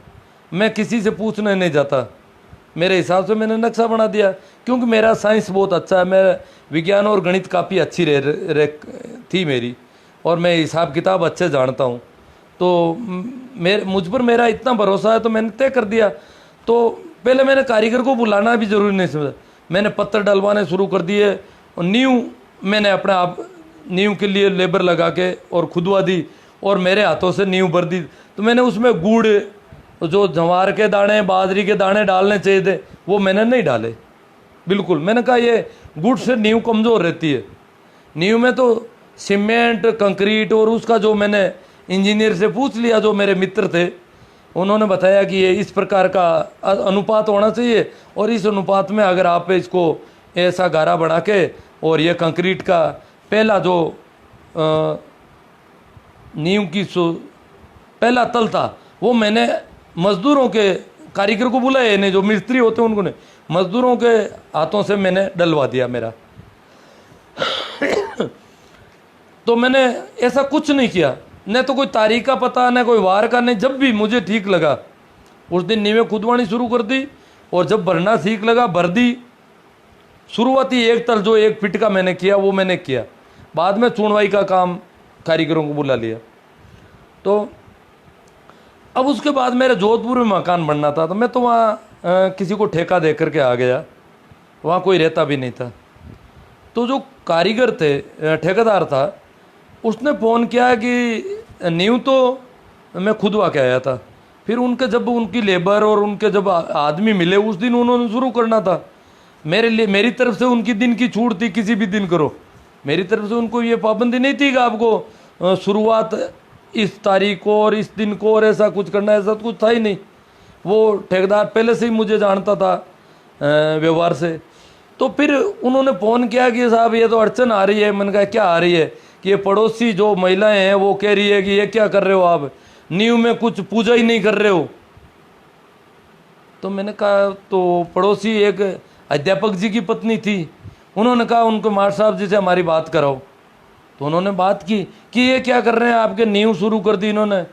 A: मैं किसी से पूछने नहीं जाता, मेरे हिसाब से मैंने नक्शा बना दिया। क्योंकि मेरा साइंस बहुत अच्छा है, मैं विज्ञान और गणित काफ़ी अच्छी थी मेरी, और मैं हिसाब किताब अच्छे जानता हूँ, तो मुझ पर मेरा इतना भरोसा है, तो मैंने तय कर दिया। तो पहले मैंने कारीगर को बुलाना भी ज़रूरी नहीं समझा, मैंने पत्थर डलवाने शुरू कर दिए, और नींव मैंने अपने आप नींव के लिए लेबर लगा के और खुदवा दी, और मेरे हाथों से नींव भर दी। तो मैंने उसमें गुड़, जो जवार के दाने, बाजरी के दाने डालने चाहिए थे, वो मैंने नहीं डाले बिल्कुल। मैंने कहा ये गुड़ से नींव कमज़ोर रहती है। नींव में तो सीमेंट, कंक्रीट, और उसका जो मैंने इंजीनियर से पूछ लिया, जो मेरे मित्र थे, उन्होंने बताया कि ये इस प्रकार का अनुपात होना चाहिए, और इस अनुपात में अगर आप इसको ऐसा गारा बना के, और ये कंक्रीट का पहला जो नींव की पहला तल था, वो मैंने मजदूरों के, कारीगर को बुलाया नहीं, जो मिस्त्री होते हैं उनको नहीं, मजदूरों के हाथों से मैंने डलवा दिया मेरा। तो मैंने ऐसा कुछ नहीं किया, न तो कोई तारीख का पता, न कोई वार का, नहीं, जब भी मुझे ठीक लगा उस दिन नींवें खुदवानी शुरू कर दी, और जब भरना ठीक लगा भर दी। शुरुआती एक तल जो 1 फीट का मैंने किया, वो मैंने किया, बाद में चूनवाई का काम कारीगरों को बुला लिया। तो अब उसके बाद मेरे जोधपुर में मकान बनना था, तो मैं तो वहाँ किसी को ठेका दे करके आ गया, वहाँ कोई रहता भी नहीं था। तो जो कारीगर थे, ठेकेदार था, उसने फ़ोन किया कि नींव तो मैं खुदवा के आया था। फिर उनके जब उनकी लेबर और उनके जब आदमी मिले, उस दिन उन्होंने शुरू करना था। मेरी तरफ से उनकी दिन की छूट थी, किसी भी दिन करो, मेरी तरफ से उनको ये पाबंदी नहीं थी कि आपको शुरुआत इस तारीख को और इस दिन को और ऐसा कुछ करना, ऐसा कुछ था ही नहीं। वो ठेकेदार पहले से ही मुझे जानता था व्यवहार से। तो फिर उन्होंने फ़ोन किया कि साहब ये तो अड़चन आ रही है। मैंने कहा क्या आ रही है? कि ये पड़ोसी जो महिलाएं हैं वो कह रही है कि ये क्या कर रहे हो आप, नींव में कुछ पूजा ही नहीं कर रहे हो। तो मैंने कहा, तो पड़ोसी एक अध्यापक जी की पत्नी थी, उन्होंने कहा उनको मार साहब जी से हमारी बात कराओ। तो उन्होंने बात की कि ये क्या कर रहे हैं, आपके नींव शुरू कर दी इन्होंने।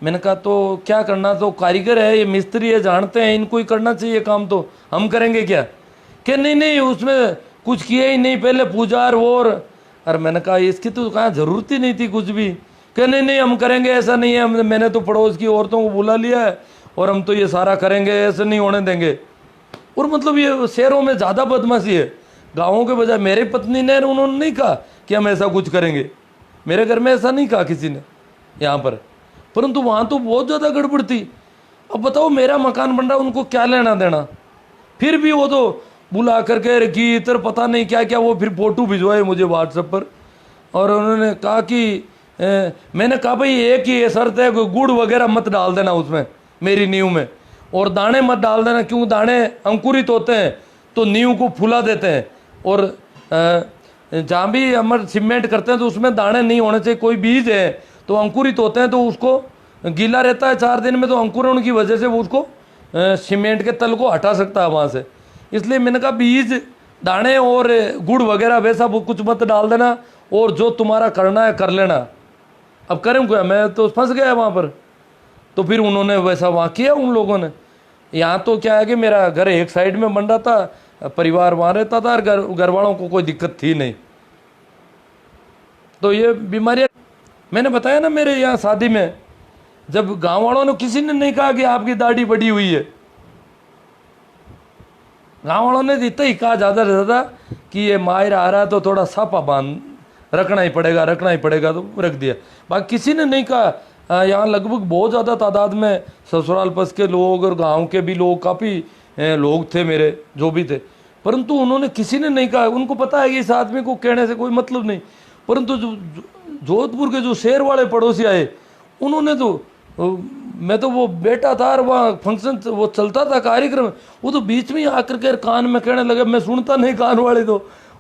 A: मैंने कहा तो क्या करना, तो कारीगर है, ये मिस्त्री है, जानते हैं, इनको ही करना चाहिए काम, तो हम करेंगे क्या? कि नहीं नहीं उसमें कुछ किया ही नहीं, पहले पूजा और अरे मैंने कहा इसकी तो कहाँ ज़रूरत ही नहीं थी कुछ भी। कि नहीं नहीं हम करेंगे, ऐसा नहीं है, मैंने तो पड़ोस की औरतों को बुला लिया है और हम तो ये सारा करेंगे, ऐसे नहीं होने देंगे। और मतलब ये शहरों में ज़्यादा बदमाशी है, गाँवों के बजाय। मेरी पत्नी ने, उन्होंने नहीं कहा कि हम ऐसा कुछ करेंगे, मेरे घर में ऐसा नहीं कहा किसी ने यहाँ पर, परंतु वहाँ तो बहुत ज़्यादा गड़बड़ थी। अब बताओ मेरा मकान बन रहा, उनको क्या लेना देना? फिर भी वो तो बुला करके गीत और पता नहीं क्या क्या, वो फिर फोटो भिजवाए मुझे व्हाट्सएप पर। और उन्होंने कहा कि मैंने कहा भाई एक ही शर्त है, गुड़ वगैरह मत डाल देना उसमें मेरी नींव में, और दाने मत डाल देना, क्यों दाने अंकुरित होते हैं तो नींव को फुला देते हैं। और जहाँ भी हम सीमेंट करते हैं तो उसमें दाने नहीं होने चाहिए। कोई बीज है तो अंकुरित होते हैं तो उसको गीला रहता है 4 दिन में, तो अंकुरण की वजह से वो उसको सीमेंट के तल को हटा सकता है वहाँ से। इसलिए मैंने कहा बीज, दाने और गुड़ वगैरह वैसा वो कुछ मत डाल देना, और जो तुम्हारा करना है कर लेना। अब करें क्या, मैं तो फंस गया वहाँ पर। तो फिर उन्होंने वैसा वहाँ किया उन लोगों ने। यहाँ तो क्या है कि मेरा घर एक साइड में बन रहा था, परिवार वहाँ रहता था, और घर वालों को कोई दिक्कत थी नहीं। तो ये बीमारियाँ मैंने बताया ना, मेरे यहाँ शादी में जब गांव वालों ने, किसी ने नहीं कहा कि आपकी दाढ़ी बड़ी हुई है, गांव वालों ने इतना ही कहा ज़्यादा से ज़्यादा कि ये माहिर आ रहा है तो थोड़ा सापा बांध रखना ही पड़ेगा, तो रख दिया। बाकी किसी ने नहीं कहा। यहाँ लगभग बहुत ज़्यादा तादाद में ससुराल पस के लोग और गांव के भी लोग, काफ़ी लोग थे मेरे जो भी थे, परंतु उन्होंने किसी ने नहीं कहा। उनको पता है कि इस आदमी को कहने से कोई मतलब नहीं। परंतु जोधपुर के जो शहर वाले पड़ोसी आए, उन्होंने तो, मैं तो वो बैठा था और वहाँ फंक्शन वो चलता था कार्यक्रम, वो तो बीच में ही आकर के कान में कहने लगे, मैं सुनता नहीं कान वाले तो,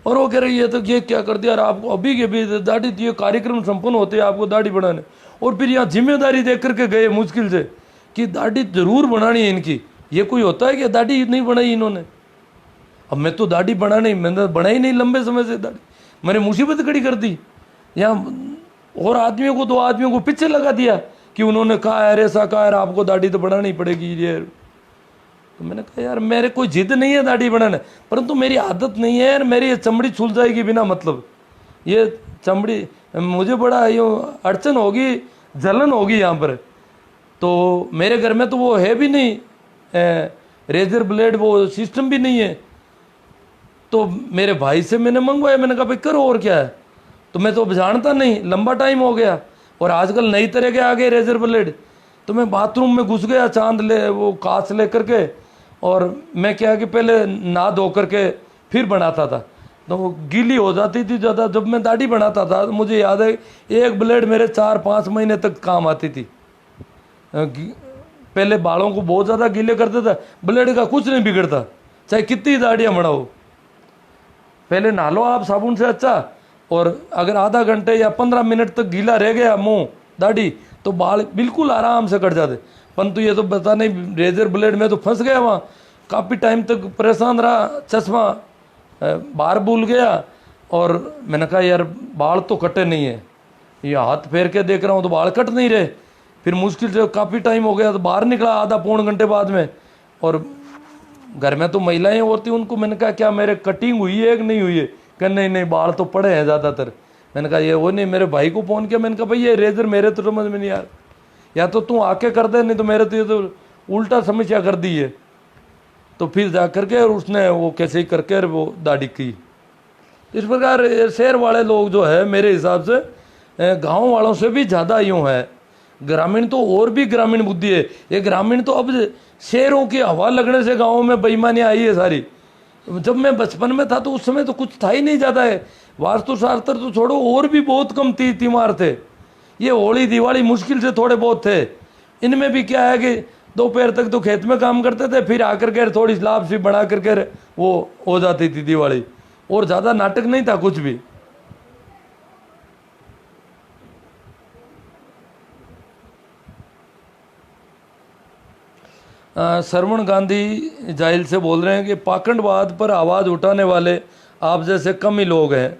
A: और वो कह रही है तो ये क्या कर दिया, आपको अभी के भी दाढ़ी, ये कार्यक्रम संपन्न होते हैं आपको दाढ़ी बढ़ाने। और फिर यहाँ जिम्मेदारी दे करके गए मुश्किल से कि दाढ़ी जरूर बनानी है इनकी। ये कोई होता है कि दाढ़ी नहीं बनाई इन्होंने? अब मैं तो दाढ़ी बनानी, मैंने बनाई नहीं लंबे समय से दाढ़ी, मैंने मुसीबत खड़ी कर दी यहाँ। और आदमियों को, 2 आदमियों को पीछे लगा दिया कि उन्होंने कहा यार, ऐसा कहा यार, आपको दाढ़ी तो बढ़ानी पड़ेगी ये। तो मैंने कहा यार मेरे कोई जिद नहीं है दाढ़ी बढ़ाने, परंतु मेरी आदत नहीं है यार, मेरी ये चमड़ी छूल जाएगी बिना मतलब, ये चमड़ी मुझे बड़ा यूँ अड़चन होगी, जलन होगी यहाँ पर। तो मेरे घर में तो वो है भी नहीं, रेजर ब्लेड वो सिस्टम भी नहीं है। तो मेरे भाई से मैंने मंगवाया, मैंने कहा भाई करो और क्या है। तो मैं तो जानता नहीं, लंबा टाइम हो गया, और आजकल नई तरह के आ गए रेजर ब्लेड। तो मैं बाथरूम में घुस गया, चांद ले वो कांच ले करके, और मैं क्या कि पहले नहा धो करके फिर बनाता था, तो वो गीली हो जाती थी ज़्यादा। जब मैं दाढ़ी बनाता था तो मुझे याद है एक ब्लेड मेरे 4-5 महीने तक काम आती थी। पहले बालों को बहुत ज़्यादा गीले करते थे, ब्लेड का कुछ नहीं बिगड़ता, चाहे कितनी दाढ़ियाँ बढ़ाओ। पहले नहा लो आप साबुन से अच्छा, और अगर आधा घंटे या 15 मिनट तक गीला रह गया मुंह दाढ़ी, तो बाल बिल्कुल आराम से कट जाते। परंतु ये तो पता नहीं, रेजर ब्लेड में तो फंस गया वहाँ, काफ़ी टाइम तक परेशान रहा, चश्मा बाहर भूल गया। और मैंने कहा यार बाल तो कटे नहीं है, ये हाथ फेर के देख रहा हूँ तो बाल कट नहीं रहे। फिर मुश्किल से काफ़ी टाइम हो गया तो बाहर निकला आधा पौन घंटे बाद में, और घर में तो महिलाएं होती, उनको मैंने कहा क्या मेरे कटिंग हुई है कि नहीं हुई है? कहा नहीं नहीं बाल तो पड़े हैं ज़्यादातर। मैंने कहा ये वो नहीं, मेरे भाई को फ़ोन किया, मैंने कहा भाई ये रेजर मेरे तो समझ में नहीं यार, या तो तू आके कर दे, नहीं तो मेरे तो ये तो उल्टा समस्या कर दी है। तो फिर जा करके और उसने वो कैसे ही करके वो दाढ़ी की। इस प्रकार शहर वाले लोग जो है मेरे हिसाब से गाँव वालों से भी ज़्यादा यूँ है। ग्रामीण तो और भी ग्रामीण बुद्धि है, ये ग्रामीण तो अब शहरों की हवा लगने से गाँव में बेईमानी आई है सारी। जब मैं बचपन में था तो उस समय तो कुछ था ही नहीं ज़्यादा है, वास्तु शास्त्र तो छोड़ो, और भी बहुत कम तीमार थे। ये होली दिवाली मुश्किल से थोड़े बहुत थे। इनमें भी क्या है कि दोपहर तक तो खेत में काम करते थे, फिर आकर के थोड़ी लाभ सी बना करके वो हो जाती थी दिवाली, और ज़्यादा नाटक नहीं था कुछ भी। श्रवण गांधी जाहिल से बोल रहे हैं कि पाखंडवाद पर आवाज़ उठाने वाले आप जैसे कम ही लोग हैं।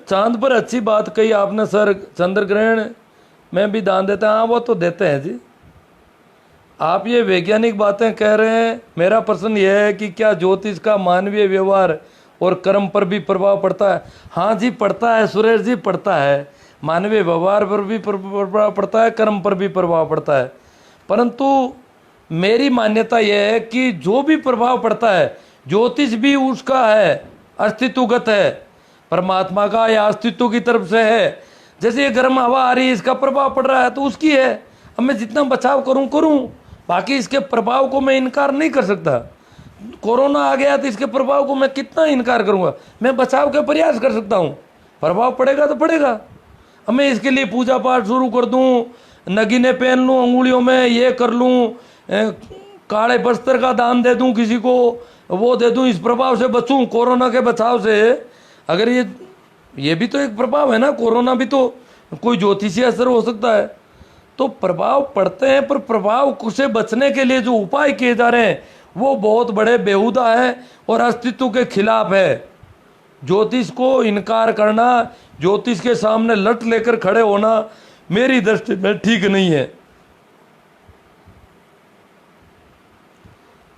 A: चांद पर अच्छी बात कही आपने सर, चंद्र ग्रहण में भी दान देते हैं। हाँ वो तो देते हैं जी। आप ये वैज्ञानिक बातें कह रहे हैं, मेरा प्रश्न यह है कि क्या ज्योतिष का मानवीय व्यवहार और कर्म पर भी प्रभाव पड़ता है? हाँ जी पड़ता है सुरेश जी, पड़ता है। मानवीय व्यवहार पर भी प्रभाव पड़ता है, कर्म पर भी प्रभाव पड़ता है। परंतु मेरी मान्यता यह है कि जो भी प्रभाव पड़ता है, ज्योतिष भी उसका है, अस्तित्वगत है, परमात्मा का या अस्तित्व की तरफ से है। जैसे ये गर्म हवा आ रही है, इसका प्रभाव पड़ रहा है तो उसकी है। अब मैं जितना बचाव करूं, बाकी इसके प्रभाव को मैं इनकार नहीं कर सकता। कोरोना आ गया तो इसके प्रभाव को मैं कितना इनकार करूंगा? मैं बचाव का प्रयास कर सकता हूं, प्रभाव पड़ेगा तो पड़ेगा। अब मैं इसके लिए पूजा पाठ शुरू कर दूं, नगीने पहन लूं अंगुलियों में, ये कर लूं, काले बस्तर का दान दे दूं किसी को, वो दे दूं, इस प्रभाव से बचूं, कोरोना के बचाव से। अगर ये भी तो एक प्रभाव है ना, कोरोना भी तो कोई ज्योतिषीय असर हो सकता है। तो प्रभाव पड़ते हैं, पर प्रभाव से बचने के लिए जो उपाय किए जा रहे हैं वो बहुत बड़े बेहुदा है और अस्तित्व के खिलाफ है। ज्योतिष को इनकार करना, ज्योतिष के सामने लट लेकर खड़े होना मेरी दृष्टि में ठीक नहीं है।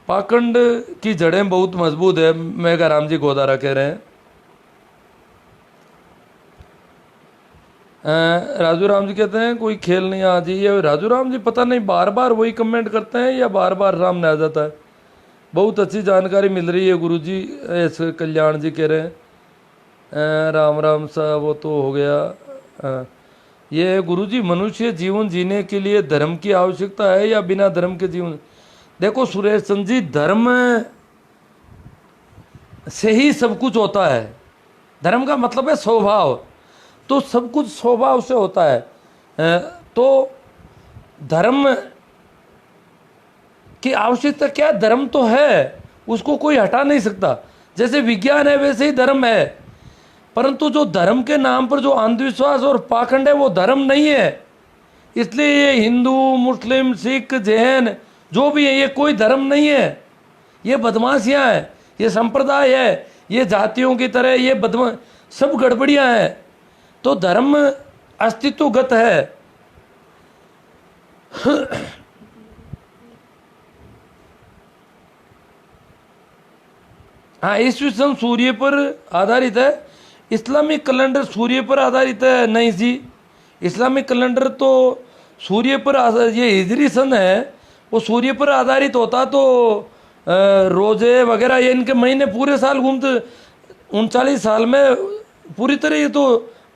A: पाखंड की जड़ें बहुत मजबूत है, मेघाराम जी गोदारा कह रहे हैं। राजू राम जी कहते हैं कोई खेल नहीं आ जी। ये राजू राम जी पता नहीं बार बार वही कमेंट करते हैं या बार बार सामने आ जाता है। बहुत अच्छी जानकारी मिल रही है गुरु जी। एस कल्याण जी कह रहे हैं राम राम सा वो तो हो गया। ये गुरु जी मनुष्य जीवन जीने के लिए धर्म की आवश्यकता है या बिना धर्म के जीवन? देखो सुरेश चंद जी, धर्म से ही सब कुछ होता है। धर्म का मतलब है स्वभाव, तो सब कुछ स्वभाव से होता है। तो धर्म की आवश्यकता क्या? धर्म तो है, उसको कोई हटा नहीं सकता। जैसे विज्ञान है वैसे ही धर्म है। परंतु जो धर्म के नाम पर जो अंधविश्वास और पाखंड है वो धर्म नहीं है। इसलिए ये हिंदू, मुस्लिम, सिख, जैन जो भी है ये कोई धर्म नहीं है। ये बदमाशियां हैं, ये संप्रदाय है, ये जातियों की तरह ये सब गड़बड़ियां हैं। तो धर्म अस्तित्वगत है। हाँ, ईस्वी सूर्य पर आधारित है। इस्लामिक कैलेंडर सूर्य पर आधारित है? नहीं जी, इस्लामिक कैलेंडर तो सूर्य पर ये हिजरी सन है, वो सूर्य पर आधारित होता तो रोजे वगैरह ये इनके महीने पूरे साल घूमते। 39 साल में पूरी तरह ये तो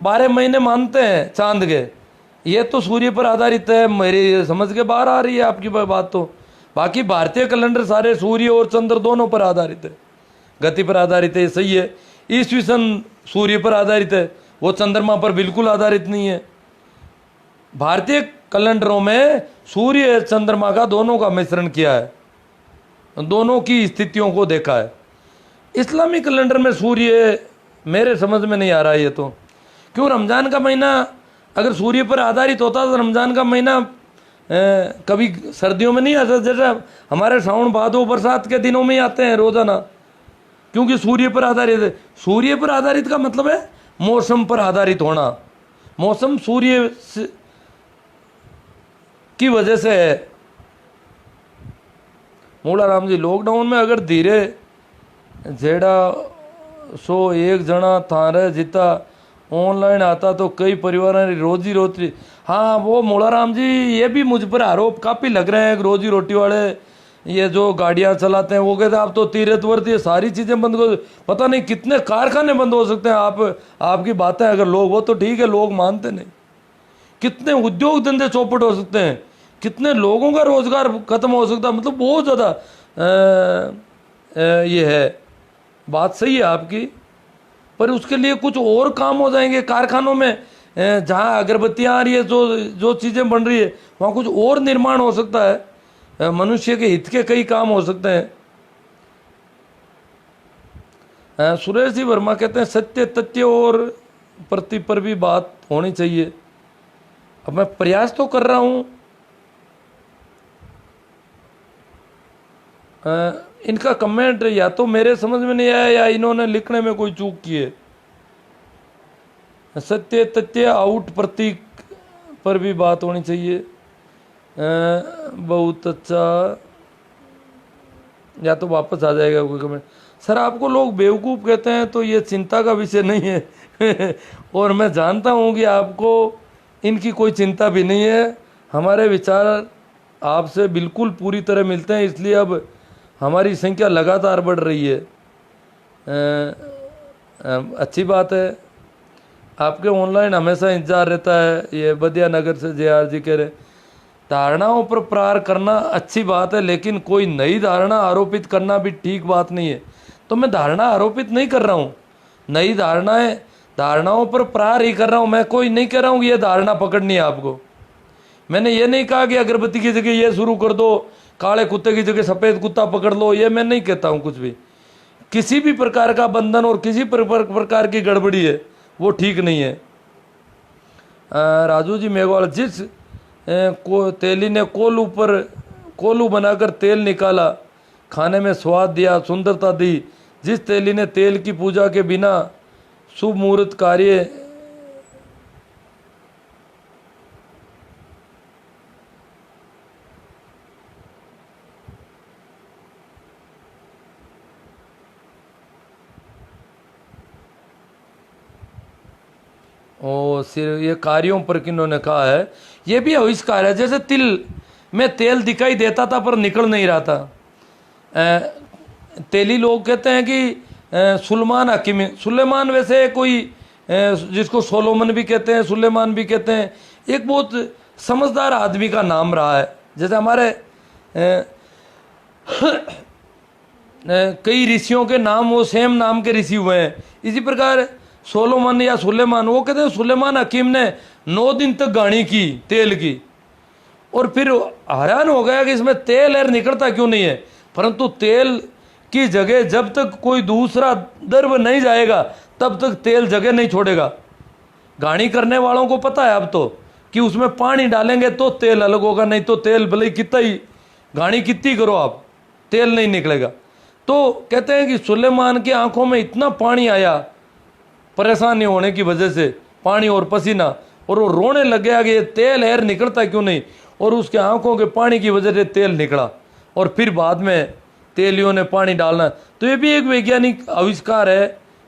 A: 12 महीने मानते हैं चांद के। ये तो सूर्य पर आधारित है। मेरी समझ के बाहर आ रही है आपकी बात। तो बाकी भारतीय कैलेंडर सारे सूर्य और चंद्र दोनों पर आधारित है, गति पर आधारित है, सही है। ईस्वी सन सूर्य पर आधारित है, वो चंद्रमा पर बिल्कुल आधारित नहीं है। भारतीय कैलेंडरों में सूर्य चंद्रमा का दोनों का मिश्रण किया है, दोनों की स्थितियों को देखा है। इस्लामिक कैलेंडर में सूर्य मेरे समझ में नहीं आ रहा है ये तो। क्यों? रमज़ान का महीना अगर सूर्य पर आधारित होता तो रमज़ान का महीना कभी सर्दियों में नहीं आता, जैसे हमारे सावन भादो बरसात के दिनों में ही आते हैं रोजाना, क्योंकि सूर्य पर आधारित है। सूर्य पर आधारित का मतलब है मौसम पर आधारित होना। मौसम सूर्य की वजह से है। मूला राम जी, लॉकडाउन में अगर धीरे जेड़ा सो एक जना थारे जिता ऑनलाइन आता तो कई परिवारों की रोजी रोटी। हाँ वो मूला राम जी, ये भी मुझ पर आरोप काफ़ी लग रहे हैं। रोजी रोटी वाले ये जो गाड़ियाँ चलाते हैं वो कहते हैं आप तो तीरथ व्रत ये सारी चीज़ें बंद कर, पता नहीं कितने कारखाने बंद हो सकते हैं। आपकी बातें अगर लोग वो तो ठीक है, लोग मानते नहीं। कितने उद्योग धंधे चौपट हो सकते हैं, कितने लोगों का रोजगार खत्म हो सकता है। मतलब बहुत ज़्यादा ये है, बात सही है आपकी। पर उसके लिए कुछ और काम हो जाएंगे कारखानों में। जहाँ अगरबत्तियाँ आ रही है, जो चीज़ें बन रही है, वहाँ कुछ और निर्माण हो सकता है। मनुष्य के हित के कई काम हो सकते हैं। सुरेश जी वर्मा कहते हैं सत्य, तथ्य और प्रति पर भी बात होनी चाहिए। अब मैं प्रयास तो कर रहा हूँ। इनका कमेंट या तो मेरे समझ में नहीं आया या इन्होंने लिखने में कोई चूक की है। सत्य, तथ्य, आउट, प्रतीक, पर भी बात होनी चाहिए। बहुत अच्छा, या तो वापस आ जाएगा कोई कमेंट। सर आपको लोग बेवकूफ़ कहते हैं तो ये चिंता का विषय नहीं है और मैं जानता हूँ कि आपको इनकी कोई चिंता भी नहीं है। हमारे विचार आपसे बिल्कुल पूरी तरह मिलते हैं, इसलिए अब हमारी संख्या लगातार बढ़ रही है। अच्छी बात है, आपके ऑनलाइन हमेशा इंतजार रहता है। ये बदिया नगर से JR जी कह रहे, धारणाओं पर प्रहार करना अच्छी बात है, लेकिन कोई नई धारणा आरोपित करना भी ठीक बात नहीं है। तो मैं धारणा आरोपित नहीं कर रहा हूँ, नई धारणाओं पर प्रहार ही कर रहा हूँ। मैं कोई नहीं कह रहा हूँ कि ये धारणा पकड़नी है आपको। मैंने ये नहीं कहा कि अगरबत्ती की जगह ये शुरू कर दो, काले कुत्ते की जगह सफ़ेद कुत्ता पकड़ लो, ये मैं नहीं कहता हूँ कुछ भी। किसी भी प्रकार का बंधन और किसी प्रकार की गड़बड़ी है वो ठीक नहीं है। राजू जी मेघवाल, जिस तेली ने कोलू बनाकर तेल निकाला, खाने में स्वाद दिया, सुंदरता दी, जिस तेली ने तेल की पूजा के बिना शुभ मुहूर्त कार्य और सिर्फ ये कार्यों पर किन्होंने कहा है, ये भी आविष्कार है। जैसे तिल में तेल दिखाई देता था पर निकल नहीं रहा था। तेली लोग कहते हैं कि सुलेमान हकीम, सुलेमान वैसे कोई जिसको सोलोमन भी कहते हैं, सुलेमान भी कहते हैं, एक बहुत समझदार आदमी का नाम रहा है। जैसे हमारे कई ऋषियों के नाम वो सेम नाम के ऋषि हुए हैं, इसी प्रकार सोलोमन या सुलेमान, वो कहते हैं सुलेमान हकीम ने 9 दिन तक गाड़ी की तेल की, और फिर हैरान हो गया कि इसमें तेल है निकलता क्यों नहीं है। परंतु तेल की जगह जब तक कोई दूसरा द्रव नहीं जाएगा तब तक तेल जगह नहीं छोड़ेगा। गाड़ी करने वालों को पता है अब तो कि उसमें पानी डालेंगे तो तेल अलग होगा, नहीं तो तेल भले कितना ही गाड़ी कितनी करो आप, तेल नहीं निकलेगा। तो कहते हैं कि सुलेमान की आंखों में इतना पानी आया परेशानी होने की वजह से, पानी और पसीना, और वो रोने लग गया कि ये तेल है निकलता क्यों नहीं, और उसके आंखों के पानी की वजह से तेल निकला, और फिर बाद में तेलियों ने पानी डालना। तो ये भी एक वैज्ञानिक आविष्कार है,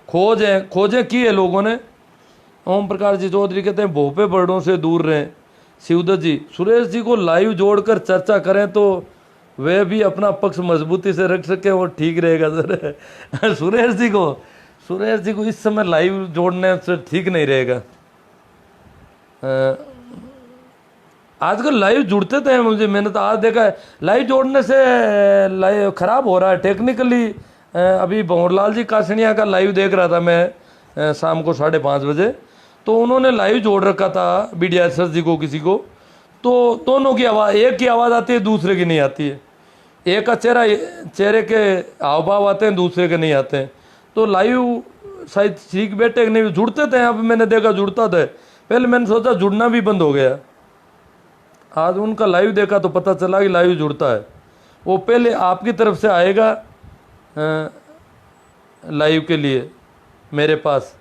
A: खोजें की है लोगों ने। ओम प्रकाश जी चौधरी कहते हैं भोपे बर्डों से दूर रहें। शिवदत्त जी, सुरेश जी को लाइव जोड़कर चर्चा करें तो वे भी अपना पक्ष मजबूती से रख सके, वो ठीक रहेगा सर। सुरेश जी को इस समय लाइव जोड़ने से ठीक नहीं रहेगा। आजकल लाइव जुड़ते थे मुझे, मैंने तो आज देखा है लाइव जोड़ने से लाइव खराब हो रहा है टेक्निकली। अभी भंवरलाल जी कासनिया का लाइव देख रहा था मैं शाम को 5:30 बजे, तो उन्होंने लाइव जोड़ रखा था BDSS जी को किसी को, तो दोनों की आवाज़, एक की आवाज़ आती है दूसरे की नहीं आती है, एक का चेहरे के हाव भाव आते हैं दूसरे के नहीं आते हैं। तो लाइव शायद सीख बैठे कि नहीं, जुड़ते थे। अब मैंने देखा जुड़ता था, पहले मैंने सोचा जुड़ना भी बंद हो गया, आज उनका लाइव देखा तो पता चला कि लाइव जुड़ता है। वो पहले आपकी तरफ से आएगा लाइव के लिए मेरे पास,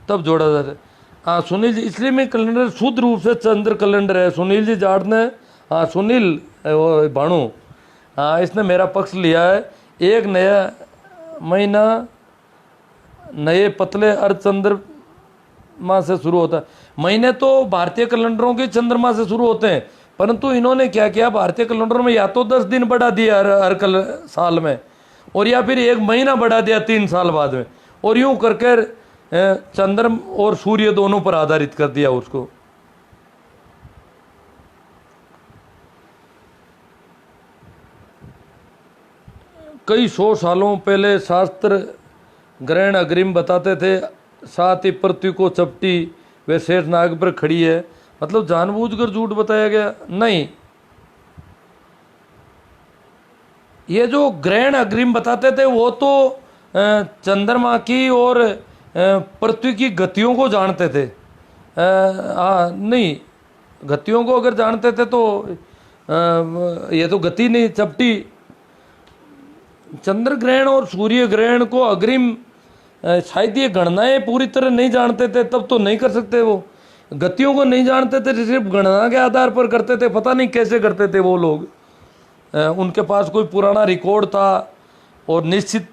A: तब जोड़ा जाता है। हाँ सुनील जी, इसलिए मैं कैलेंडर शुद्ध रूप से चंद्र कैलेंडर है। सुनील जी जाट ने, हाँ सुनील वो भाणु, हाँ इसने मेरा पक्ष लिया है। एक नया महीना नए पतले अर्ध चंद्रमा से शुरू होता है। महीने तो भारतीय कैलेंडरों के चंद्रमा से शुरू होते हैं, परंतु इन्होंने क्या किया, भारतीय कैलेंडर में या तो 10 दिन बढ़ा दिया हर साल में, और या फिर 1 महीना बढ़ा दिया 3 साल बाद में, और यूं करके चंद्र और सूर्य दोनों पर आधारित कर दिया उसको। कई 100 सालों पहले शास्त्र ग्रहण अग्रिम बताते थे, साथ ही पृथ्वी को चपटी वे शेष नाग पर खड़ी है। मतलब जानबूझकर झूठ बताया गया नहीं। ये जो ग्रहण अग्रिम बताते थे वो तो चंद्रमा की और पृथ्वी की गतियों को जानते थे। नहीं, गतियों को अगर जानते थे तो ये तो गति नहीं, चपटी। चंद्र ग्रहण और सूर्य ग्रहण को अग्रिम शायद ये गणनाएं पूरी तरह नहीं जानते थे, तब तो नहीं कर सकते वो। गतियों को नहीं जानते थे, सिर्फ गणना के आधार पर करते थे। पता नहीं कैसे करते थे वो लोग। उनके पास कोई पुराना रिकॉर्ड था और निश्चित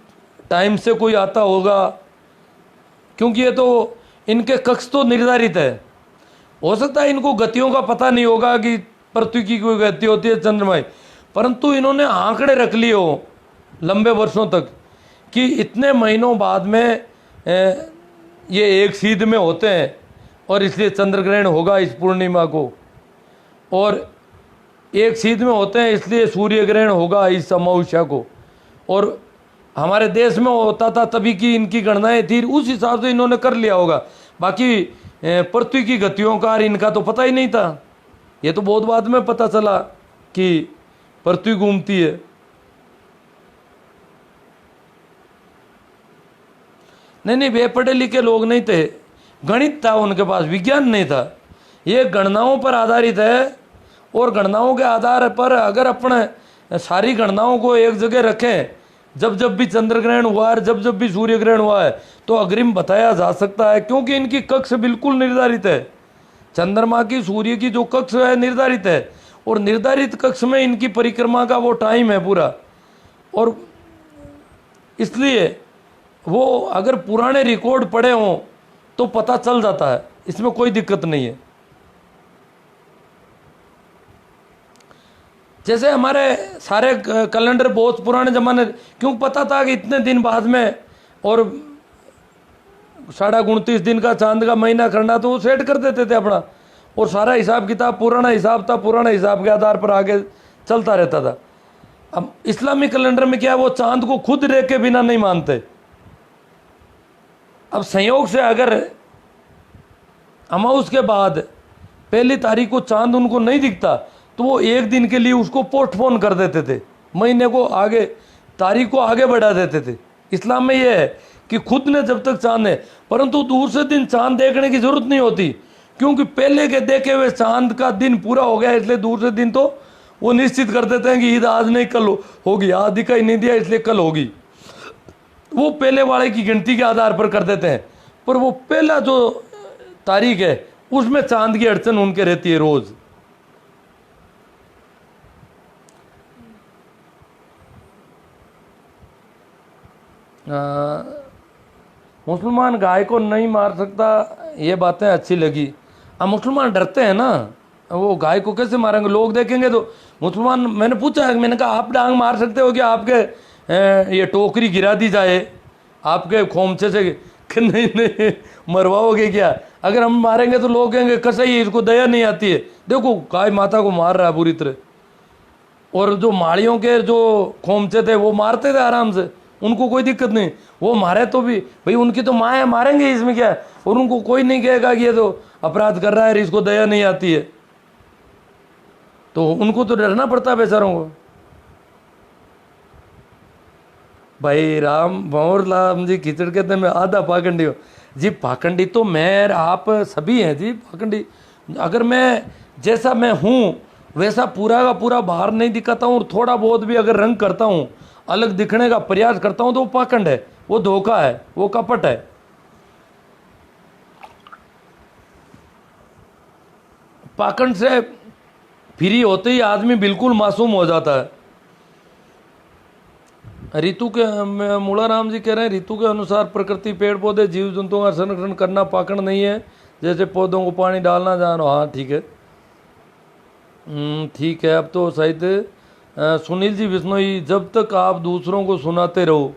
A: टाइम से कोई आता होगा, क्योंकि ये तो इनके कक्ष तो निर्धारित है। हो सकता है इनको गतियों का पता नहीं होगा कि पृथ्वी की कोई गति होती है, चंद्रमा, परंतु इन्होंने आंकड़े रख लिए हो लंबे वर्षों तक कि इतने महीनों बाद में ये एक सीध में होते हैं और इसलिए चंद्र ग्रहण होगा इस पूर्णिमा को, और एक सीध में होते हैं इसलिए सूर्य ग्रहण होगा इस अमावस्या को, और हमारे देश में होता था तभी की इनकी गणनाएं थी, उस हिसाब से इन्होंने कर लिया होगा। बाकी पृथ्वी की गतियों का इनका तो पता ही नहीं था। ये तो बहुत बाद में पता चला कि पृथ्वी घूमती है। नहीं, वे पढ़े लिखे लोग नहीं थे, गणित था उनके पास, विज्ञान नहीं था। ये गणनाओं पर आधारित है, और गणनाओं के आधार पर अगर अपने सारी गणनाओं को एक जगह रखें, जब जब भी चंद्र ग्रहण हुआ है, जब जब भी सूर्य ग्रहण हुआ है, तो अग्रिम बताया जा सकता है, क्योंकि इनकी कक्ष बिल्कुल निर्धारित है। चंद्रमा की, सूर्य की जो कक्ष है निर्धारित है, और निर्धारित कक्ष में इनकी परिक्रमा का वो टाइम है पूरा, और इसलिए वो अगर पुराने रिकॉर्ड पड़े हों तो पता चल जाता है, इसमें कोई दिक्कत नहीं है। जैसे हमारे सारे कैलेंडर बहुत पुराने ज़माने, क्यों पता था कि इतने दिन बाद में और 29.5 दिन का चांद का महीना करना, तो वो सेट कर देते थे अपना, और सारा हिसाब किताब पुराना हिसाब था, पुराना हिसाब के आधार पर आगे चलता रहता था। अब इस्लामिक कैलेंडर में क्या है, वो चांद को खुद रेख के बिना नहीं मानते। अब संयोग से अगर अमावस के बाद पहली तारीख को चांद उनको नहीं दिखता, तो वो एक दिन के लिए उसको पोस्टपोन कर देते थे, महीने को आगे, तारीख को आगे बढ़ा देते थे। इस्लाम में ये है कि खुद ने जब तक चांद है, परंतु दूसरे दिन चांद देखने की जरूरत नहीं होती, क्योंकि पहले के देखे हुए चांद का दिन पूरा हो गया, इसलिए दूसरे दिन तो वो निश्चित कर देते हैं कि ईद आज नहीं कल होगी, आज दिखाई नहीं दिया इसलिए कल होगी। वो पहले वाले की गिनती के आधार पर कर देते हैं, पर वो पहला जो तारीख है उसमें चांद की अड़चन उनके रहती है रोज। मुसलमान गाय को नहीं मार सकता, ये बातें अच्छी लगी। अब मुसलमान डरते हैं ना, वो गाय को कैसे मारेंगे, लोग देखेंगे तो। मुसलमान, मैंने पूछा, मैंने कहा आप डांग मार सकते हो क्या, आपके ये टोकरी गिरा दी जाए आपके खोमचे से, कि नहीं नहीं मरवाओगे क्या। अगर हम मारेंगे तो लोग कहेंगे कसाई इसको दया नहीं आती है, देखो गाय माता को मार रहा है बुरी तरह। और जो माड़ियों के जो खोमचे थे वो मारते थे आराम से, उनको कोई दिक्कत नहीं, वो मारे तो भी भाई उनकी तो माँ है, मारेंगे इसमें क्या है, और उनको कोई नहीं कहेगा कि ये तो अपराध कर रहा है, इसको दया नहीं आती है। तो उनको तो डरना पड़ता है बेचारों को। भाई राम भंवर राम जी खिचड़ कहते हैं मैं आधा पाखंडी हूँ जी। पाखंडी तो मैं आप सभी हैं जी पाखंडी। अगर मैं जैसा मैं हूँ वैसा पूरा का पूरा बाहर नहीं दिखाता हूँ, और थोड़ा बहुत भी अगर रंग करता हूँ, अलग दिखने का प्रयास करता हूँ, तो वो पाखंड है, वो धोखा है, वो कपट है। पाखंड से फ्री होते ही आदमी बिल्कुल मासूम हो जाता है। ऋतु के मूलाराम जी कह रहे हैं, ऋतु के अनुसार प्रकृति, पेड़ पौधे, जीव जंतुओं का संरक्षण करना पाखंड नहीं है, जैसे पौधों को पानी डालना जानो। हाँ ठीक है, ठीक है। अब तो शायद सुनील जी बिश्नोई, जब तक आप दूसरों को सुनाते रहो,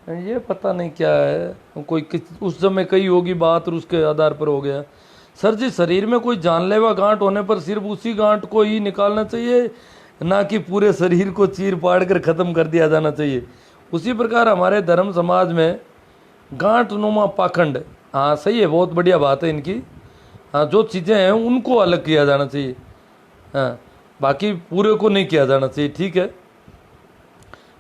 A: ये पता नहीं क्या है, कोई उस समय कही होगी बात और उसके आधार पर हो गया। सर जी, शरीर में कोई जानलेवा गांठ होने पर सिर्फ उसी गांठ को ही निकालना चाहिए, ना कि पूरे शरीर को चीर पाड़ कर ख़त्म कर दिया जाना चाहिए। उसी प्रकार हमारे धर्म समाज में गांठ नुमा पाखंड, हाँ सही है, बहुत बढ़िया बात है इनकी। हाँ, जो चीज़ें हैं उनको अलग किया जाना चाहिए, हाँ बाकी पूरे को नहीं किया जाना चाहिए। ठीक है।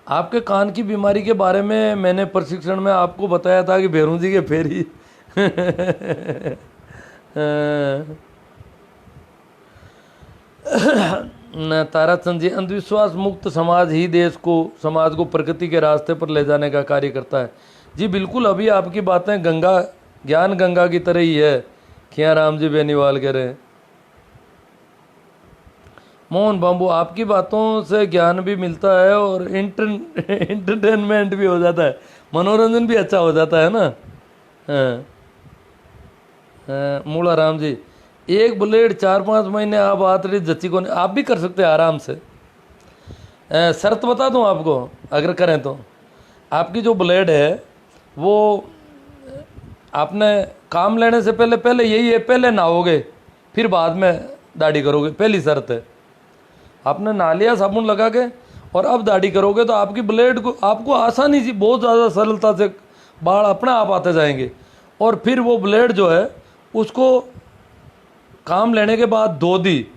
A: आपके कान की बीमारी के बारे में मैंने प्रशिक्षण में आपको बताया था कि भैरू जी के फेरी ताराचंद जी, अंधविश्वास मुक्त समाज ही देश को, समाज को प्रगति के रास्ते पर ले जाने का कार्य करता है। जी बिल्कुल, अभी आपकी बातें गंगा, ज्ञान गंगा की तरह ही है खिया राम जी बेनीवाल कह रहे हैं। मोहन बाबू, आपकी बातों से ज्ञान भी मिलता है और इंटरटेनमेंट भी हो जाता है, मनोरंजन भी अच्छा हो जाता है ना। हाँ। मूला राम जी, एक ब्लेड 4-5 महीने आप आत रही जच्ची को आप भी कर सकते हैं आराम से। शर्त बता दूं आपको, अगर करें तो आपकी जो ब्लेड है वो आपने काम लेने से पहले पहले यही है, पहले नहाओगे फिर बाद में दाढ़ी करोगे, पहली शर्त है। आपने नहा लिया साबुन लगा के और अब दाढ़ी करोगे तो आपकी ब्लेड को आपको आसानी से बहुत ज़्यादा सरलता से बाल अपने आप आते जाएंगे। और फिर वो ब्लेड जो है उसको काम लेने के बाद धो दी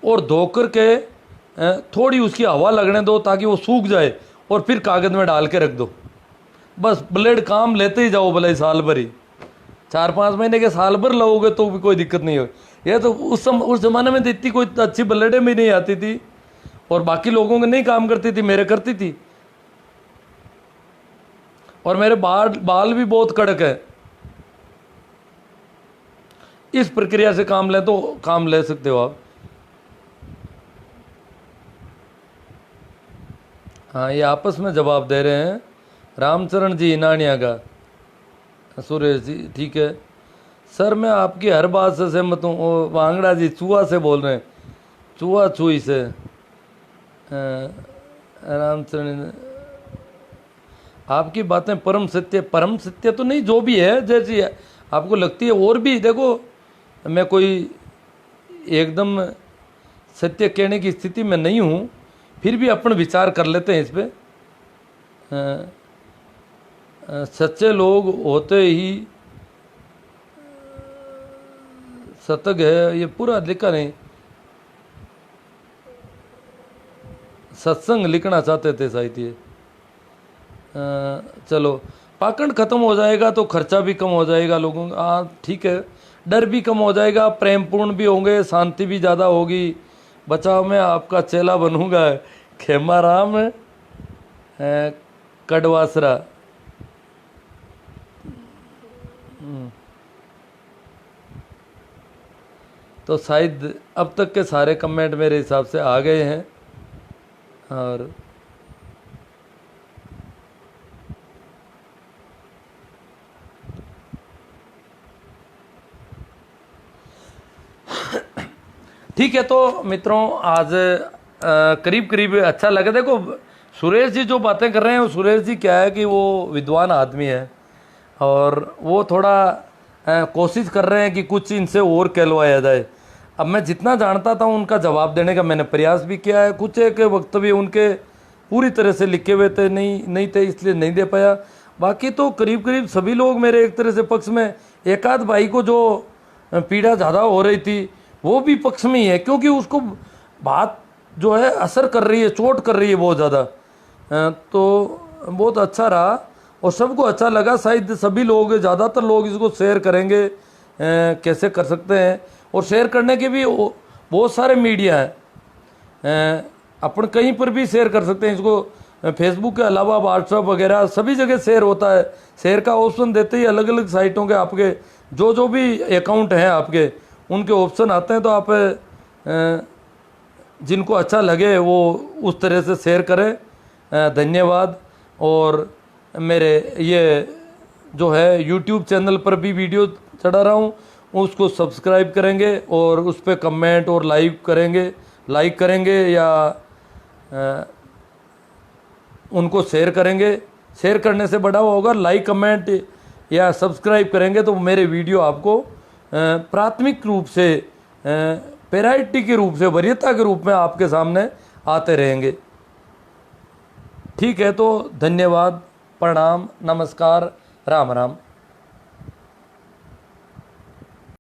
A: और धो कर के थोड़ी उसकी हवा लगने दो ताकि वो सूख जाए और फिर कागज़ में डाल के रख दो। बस ब्लेड काम लेते ही जाओ, भले साल भर ही, 4-5 महीने के साल भर लगोगे तो भी कोई दिक्कत नहीं होगी। ये तो उस ज़माने में इतनी कोई अच्छी ब्लेडें भी नहीं आती थी और बाकी लोगों के नहीं काम करती थी, मेरे करती थी। और मेरे बाल भी बहुत कड़क है। इस प्रक्रिया से काम ले तो काम ले सकते हो आप। हाँ, ये आपस में जवाब दे रहे हैं। रामचरण जी नानिया का, सुरेश जी ठीक है सर, मैं आपकी हर बात से सहमत हूँ। वांगड़ा जी चूहा से बोल रहे हैं, चूहा छुई से। रामचरण, आपकी बातें परम सत्य तो नहीं, जो भी है जैसी है आपको लगती है। और भी देखो, मैं कोई एकदम सत्य कहने की स्थिति में नहीं हूँ, फिर भी अपन विचार कर लेते हैं इस पे। सच्चे लोग होते ही सतग है, ये पूरा लिखा नहीं, सत्संग लिखना चाहते थे शायद ये। चलो, पाखंड खत्म हो जाएगा तो खर्चा भी कम हो जाएगा लोगों का। हाँ ठीक है, डर भी कम हो जाएगा, प्रेमपूर्ण भी होंगे, शांति भी ज़्यादा होगी। बचाओ, मैं आपका चेला बनूंगा। खेमा राम कड़वासरा। तो शायद अब तक के सारे कमेंट मेरे हिसाब से आ गए हैं। और ठीक है, तो मित्रों आज करीब करीब अच्छा लगा। देखो सुरेश जी जो बातें कर रहे हैं, वो सुरेश जी क्या है कि वो विद्वान आदमी है और वो थोड़ा कोशिश कर रहे हैं कि कुछ इनसे और कहलवाया जाए। अब मैं जितना जानता था उनका जवाब देने का मैंने प्रयास भी किया है। कुछ एक वक्तव्य उनके पूरी तरह से लिखे हुए थे नहीं थे, इसलिए नहीं दे पाया। बाकी तो करीब करीब सभी लोग मेरे एक तरह से पक्ष में। एक आध भाई को जो पीड़ा ज़्यादा हो रही थी वो भी पक्ष में ही है, क्योंकि उसको बात जो है असर कर रही है, चोट कर रही है बहुत ज़्यादा। तो बहुत अच्छा रहा और सबको अच्छा लगा। शायद सभी लोग, ज़्यादातर लोग इसको शेयर करेंगे। कैसे कर सकते हैं, और शेयर करने के भी बहुत सारे मीडिया हैं, अपन कहीं पर भी शेयर कर सकते हैं इसको। फेसबुक के अलावा व्हाट्सएप वगैरह सभी जगह शेयर होता है। शेयर का ऑप्शन देते ही अलग अलग साइटों के आपके जो भी अकाउंट हैं आपके, उनके ऑप्शन आते हैं। तो आप जिनको अच्छा लगे वो उस तरह से शेयर करें। धन्यवाद। और मेरे ये जो है यूट्यूब चैनल पर भी वीडियो चढ़ा रहा हूँ, उसको सब्सक्राइब करेंगे और उस पर कमेंट और लाइक करेंगे या उनको शेयर करेंगे। शेयर करने से बड़ा होगा, लाइक कमेंट या सब्सक्राइब करेंगे तो मेरे वीडियो आपको प्राथमिक रूप से, वैरायटी के रूप से, वरीयता के रूप में आपके सामने आते रहेंगे। ठीक है, तो धन्यवाद, प्रणाम, नमस्कार, राम राम।